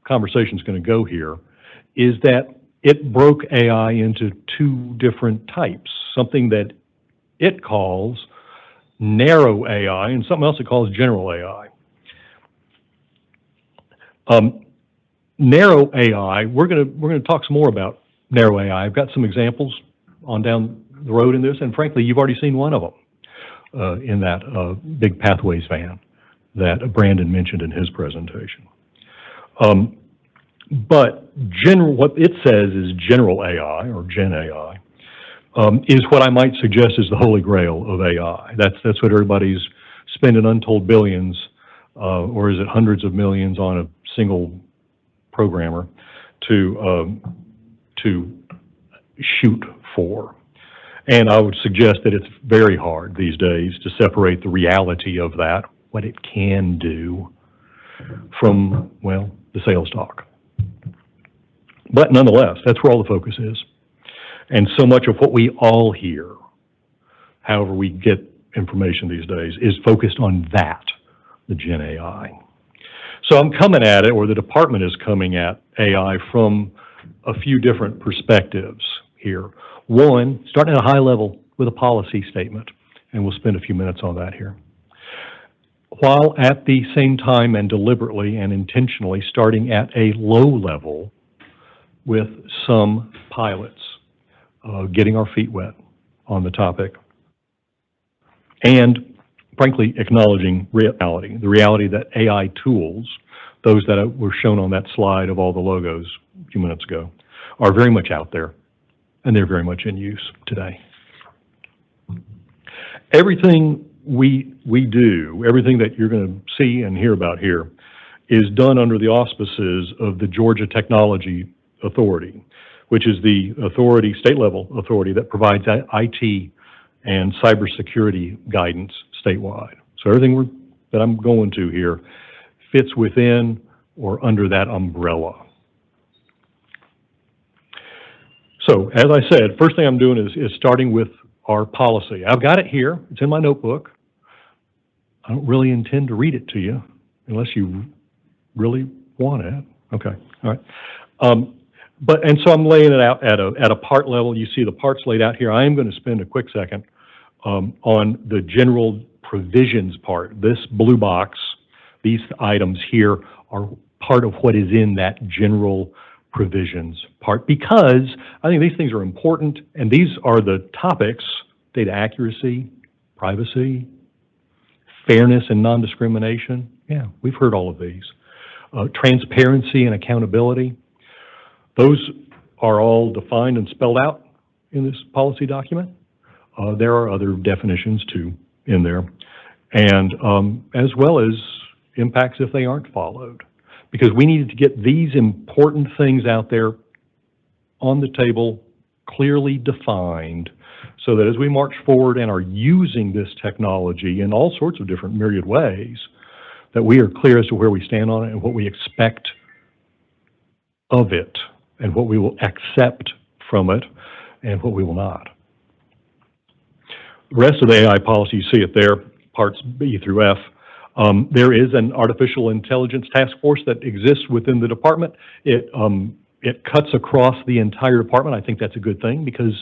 conversation is going to go here, is that it broke AI into two different types, something that it calls narrow AI and something else it calls general AI. Narrow AI, we're going to talk some more about narrow AI. I've got some examples on down the road in this, and frankly, you've already seen one of them in that big Pathways van that Brandon mentioned in his presentation. But what it says is general AI, or Gen AI, is what I might suggest is the holy grail of AI. That's what everybody's spending untold billions, or is it hundreds of millions on a single programmer to shoot for. And I would suggest that it's very hard these days to separate the reality of that, what it can do, from, well, the sales talk. But nonetheless, that's where all the focus is. And so much of what we all hear, however we get information these days, is focused on that, the Gen AI. So I'm coming at it, or the department is coming at AI from a few different perspectives here. One, starting at a high level with a policy statement, and we'll spend a few minutes on that here. While at the same time and deliberately and intentionally starting at a low level with some pilots, getting our feet wet on the topic. And frankly, acknowledging reality, the reality that AI tools, those that were shown on that slide of all the logos a few minutes ago, are very much out there, and they're very much in use today. Everything we do, everything that you're going to see and hear about here, is done under the auspices of the Georgia Technology Authority, which is the authority, state-level authority, that provides IT and cybersecurity guidance statewide. So everything that I'm going to here fits within or under that umbrella. So, as I said, first thing I'm doing is starting with our policy. I've got it here. It's in my notebook. I don't really intend to read it to you unless you really want it. Okay, all right. And so I'm laying it out at a part level. You see the parts laid out here. I am going to spend a quick second on the general provisions part. This blue box, these items here are part of what is in that general provisions part, because I think these things are important, and these are the topics: data accuracy, privacy, fairness and non-discrimination. Yeah, we've heard all of these. Transparency and accountability. Those are all defined and spelled out in this policy document. There are other definitions too in there, and as well as impacts if they aren't followed, because we needed to get these important things out there on the table, clearly defined, so that as we march forward and are using this technology in all sorts of different myriad ways, that we are clear as to where we stand on it and what we expect of it, and what we will accept from it and what we will not. The rest of the AI policy, you see it there, parts B through F. There is an artificial intelligence task force that exists within the department. It cuts across the entire department. I think that's a good thing, because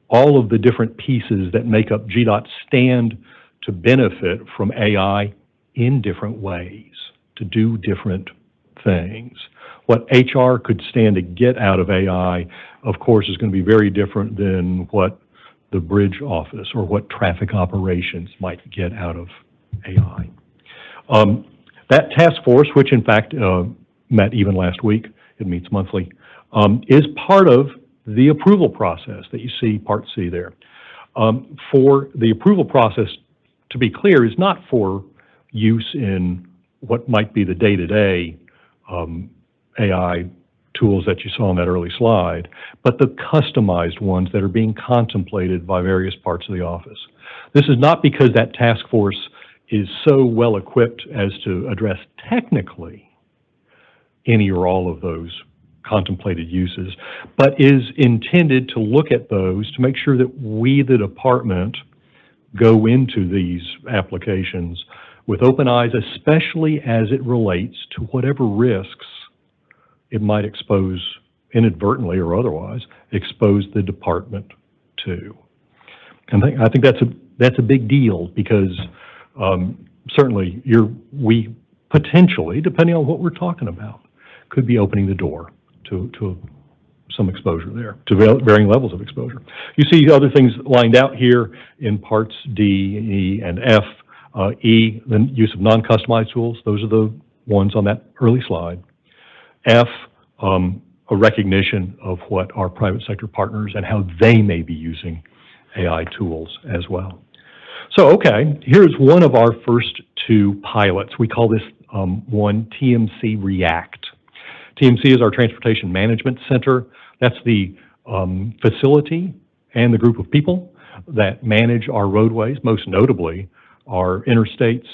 all of the different pieces that make up GDOT stand to benefit from AI in different ways, to do different things. What HR could stand to get out of AI, of course, is going to be very different than what the bridge office or what traffic operations might get out of AI. That task force, which in fact met even last week, it meets monthly, is part of the approval process that you see Part C there. For the approval process, to be clear, is not for use in what might be the day-to-day AI tools that you saw on that early slide, but the customized ones that are being contemplated by various parts of the office. This is not because that task force is so well equipped as to address technically any or all of those contemplated uses, but is intended to look at those to make sure that we, the department, go into these applications with open eyes, especially as it relates to whatever risks it might expose, inadvertently or otherwise, expose the department to. And I think that's a big deal, because certainly we potentially, depending on what we're talking about, could be opening the door to some exposure there, to varying levels of exposure. You see other things lined out here in parts D, E, and F. E, the use of non-customized tools. Those are the ones on that early slide. F, a recognition of what our private sector partners and how they may be using AI tools as well. So, okay, here's one of our first two pilots. We call this one TMC React. TMC is our Transportation Management Center. That's the facility and the group of people that manage our roadways, most notably our interstates.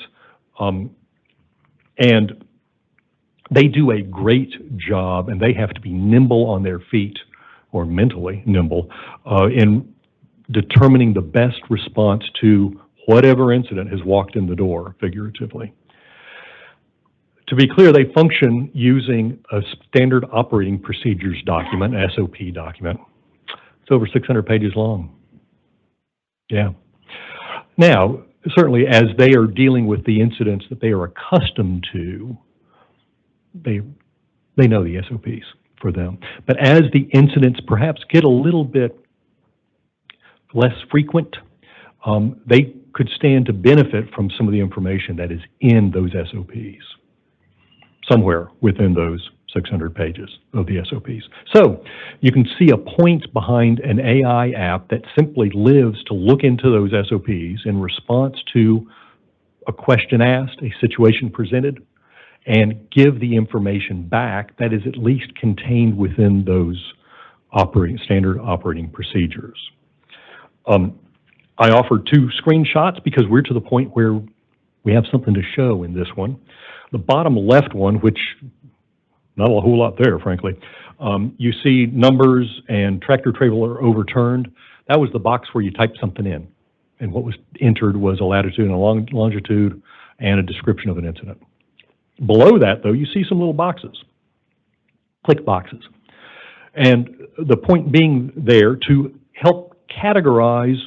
And they do a great job, and they have to be nimble on their feet, or mentally nimble, in determining the best response to whatever incident has walked in the door, figuratively. To be clear, they function using a standard operating procedures document, SOP document. It's over 600 pages long. Yeah. Now, certainly as they are dealing with the incidents that they are accustomed to, they know the SOPs for them. But as the incidents perhaps get a little bit less frequent, they could stand to benefit from some of the information that is in those SOPs, somewhere within those 600 pages of the SOPs. So you can see a point behind an AI app that simply lives to look into those SOPs in response to a question asked, a situation presented, and give the information back that is at least contained within those standard operating procedures. I offered 2 screenshots because we're to the point where we have something to show in this one. The bottom left one, which not a whole lot there, frankly, you see numbers and tractor trailer overturned. That was the box where you typed something in, and what was entered was a latitude and a longitude and a description of an incident. Below that, though, you see some little boxes, click boxes. And the point being there to help categorize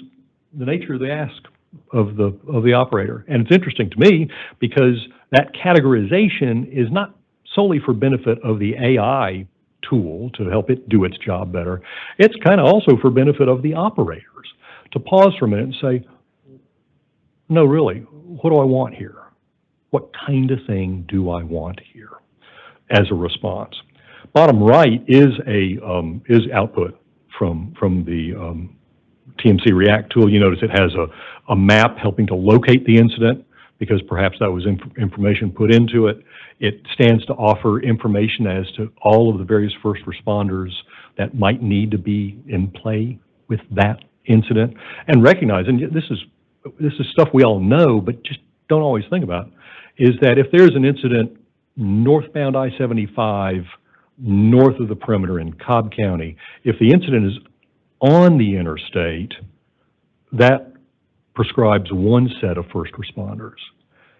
the nature of the ask of the operator. And it's interesting to me because that categorization is not solely for benefit of the AI tool to help it do its job better. It's kind of also for benefit of the operators to pause for a minute and say, no, really, what do I want here? What kind of thing do I want here as a response? Bottom right is output from the TMC React tool. You notice it has a map helping to locate the incident because perhaps that was information put into it. It stands to offer information as to all of the various first responders that might need to be in play with that incident, and recognize, and this is stuff we all know, but just don't always think about, is that if there's an incident northbound I-75 north of the perimeter in Cobb County, if the incident is on the interstate, that prescribes one set of first responders.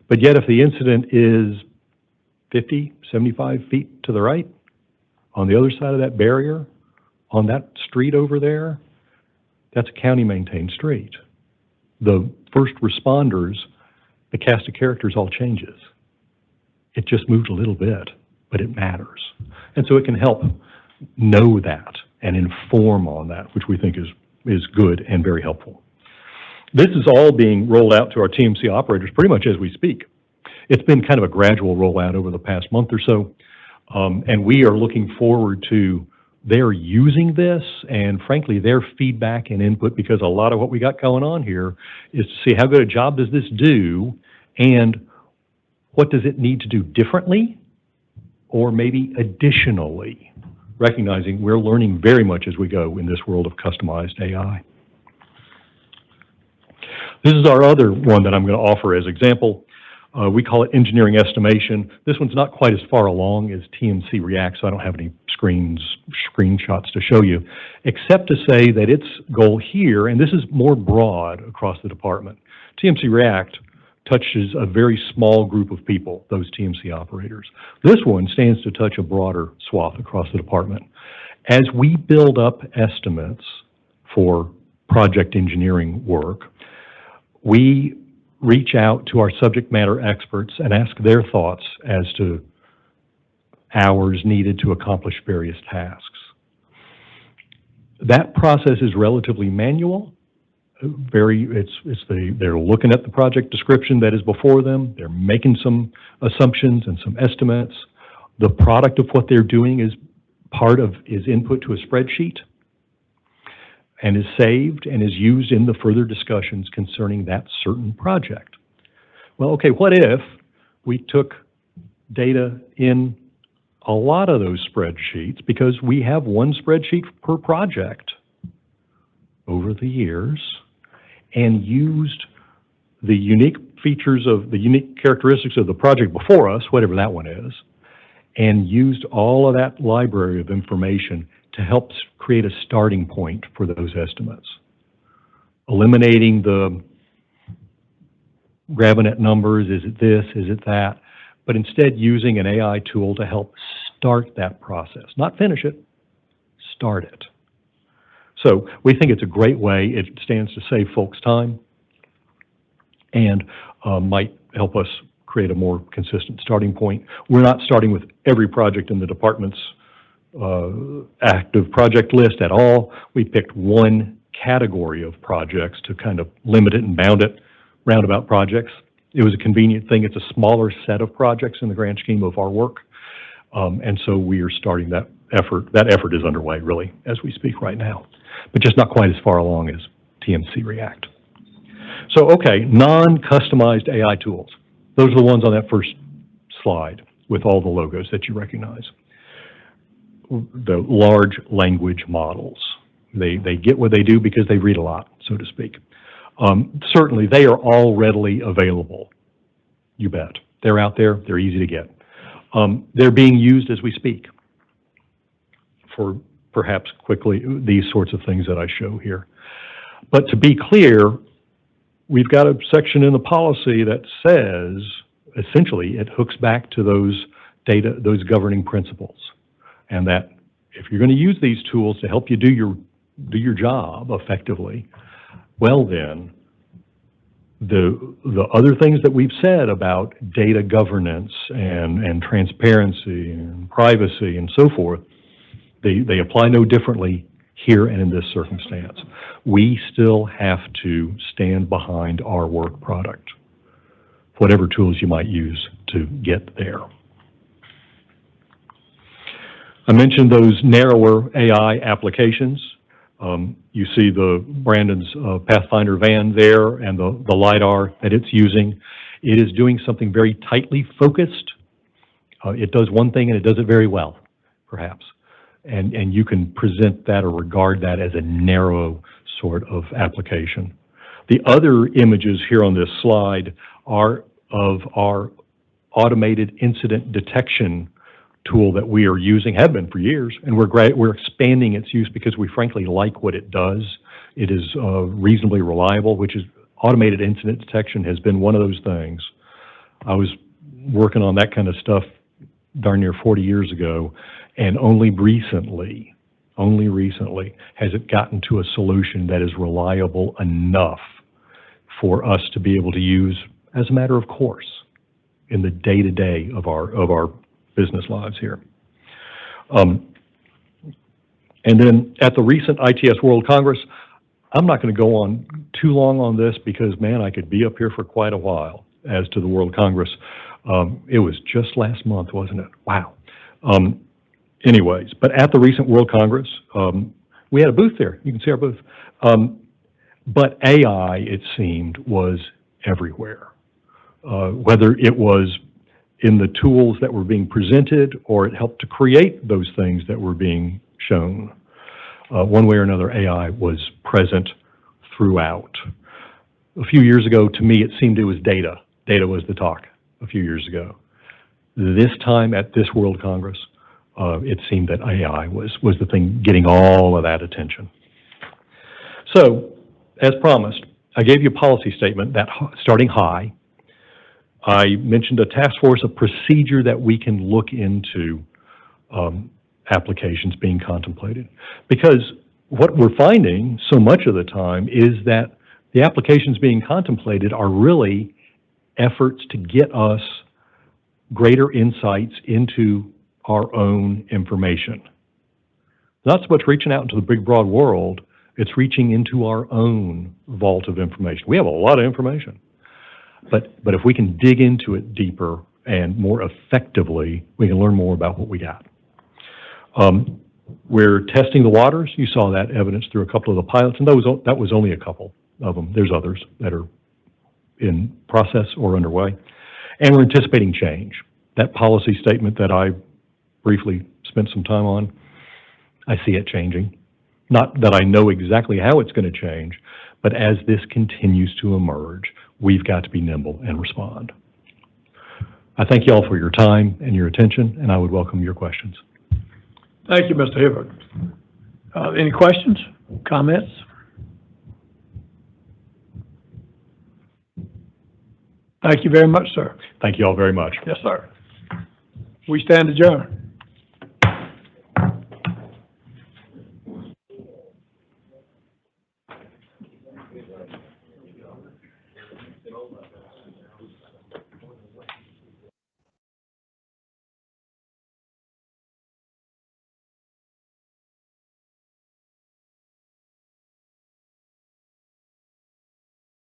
But yet if the incident is 50, 75 feet to the right, on the other side of that barrier, on that street over there, that's a county-maintained street. The first responders, the cast of characters all changes. It just moved a little bit, but it matters. And so it can help know that and inform on that, which we think is good and very helpful. This is all being rolled out to our TMC operators pretty much as we speak. It's been kind of a gradual rollout over the past month or so, and we are looking forward to their using this and, frankly, their feedback and input, because a lot of what we got going on here is to see how good a job does this do and what does it need to do differently or maybe additionally, recognizing we're learning very much as we go in this world of customized AI. This is our other one that I'm going to offer as example. We call it engineering estimation. This one's not quite as far along as TMC React, so I don't have any screenshots to show you, except to say that its goal here, and this is more broad across the department, TMC React touches a very small group of people, those TMC operators. This one stands to touch a broader swath across the department. As we build up estimates for project engineering work, we reach out to our subject matter experts and ask their thoughts as to hours needed to accomplish various tasks. That process is relatively manual. They're looking at the project description that is before them. They're making some assumptions and some estimates. The product of what they're doing is input to a spreadsheet and is saved and is used in the further discussions concerning that certain project. Well, okay, what if we took data in a lot of those spreadsheets, because we have one spreadsheet per project over the years, and used the unique features of the unique characteristics of the project before us, whatever that one is, and used all of that library of information to help create a starting point for those estimates. Eliminating the grabbing at numbers, is it this, is it that, but instead using an AI tool to help start that process. Not finish it, start it. So we think it's a great way. It stands to save folks time and might help us create a more consistent starting point. We're not starting with every project in the department's active project list at all. We picked one category of projects to kind of limit it and bound it, roundabout projects. It was a convenient thing. It's a smaller set of projects in the grand scheme of our work. And so we are starting that effort. That effort is underway, really, as we speak right now, but just not quite as far along as TMC React. So, okay, non-customized AI tools. Those are the ones on that first slide with all the logos that you recognize. The large language models. They get what they do because they read a lot, so to speak. Certainly, they are all readily available. You bet. They're out there. They're easy to get. They're being used as we speak for perhaps quickly these sorts of things that I show here. But to be clear, we've got a section in the policy that says, essentially, it hooks back to those data, those governing principles. And that if you're going to use these tools to help you do your job effectively, well then, the other things that we've said about data governance and transparency and privacy and so forth, they apply no differently here and in this circumstance. We still have to stand behind our work product, whatever tools you might use to get there. I mentioned those narrower AI applications. You see Brandon's Pathfinder van there and the LiDAR that it's using. It is doing something very tightly focused. It does one thing and it does it very well, perhaps. And you can present that or regard that as a narrow sort of application. The other images here on this slide are of our automated incident detection tool that we are using, have been for years, and we're expanding its use because we frankly like what it does. It is reasonably reliable, which is automated incident detection has been one of those things. I was working on that kind of stuff darn near 40 years ago, and only recently has it gotten to a solution that is reliable enough for us to be able to use as a matter of course in the day-to-day of our business lives here. And then at the recent ITS World Congress, I'm not going to go on too long on this because, man, I could be up here for quite a while as to the World Congress. It was just last month, wasn't it? Wow. Anyways, but at the recent World Congress, we had a booth there. You can see our booth. But AI, it seemed, was everywhere. Whether it was in the tools that were being presented or it helped to create those things that were being shown. One way or another, AI was present throughout. A few years ago, to me, it seemed it was data. Data was the talk a few years ago. This time at this World Congress, it seemed that AI was the thing getting all of that attention. So, as promised, I gave you a policy statement that starting high. I mentioned a task force, a procedure that we can look into applications being contemplated. Because what we're finding so much of the time is that the applications being contemplated are really efforts to get us greater insights into our own information. Not so much reaching out into the big broad world, it's reaching into our own vault of information. We have a lot of information. But if we can dig into it deeper and more effectively, we can learn more about what we got. We're testing the waters. You saw that evidence through a couple of the pilots, and that was only a couple of them. There's others that are in process or underway. And we're anticipating change. That policy statement that I briefly spent some time on, I see it changing. Not that I know exactly how it's going to change, but as this continues to emerge, we've got to be nimble and respond. I thank you all for your time and your attention, and I would welcome your questions. Thank you, Mr. Hibbert. Any questions, comments? Thank you very much, sir. Thank you all very much. Yes, sir. We stand adjourned.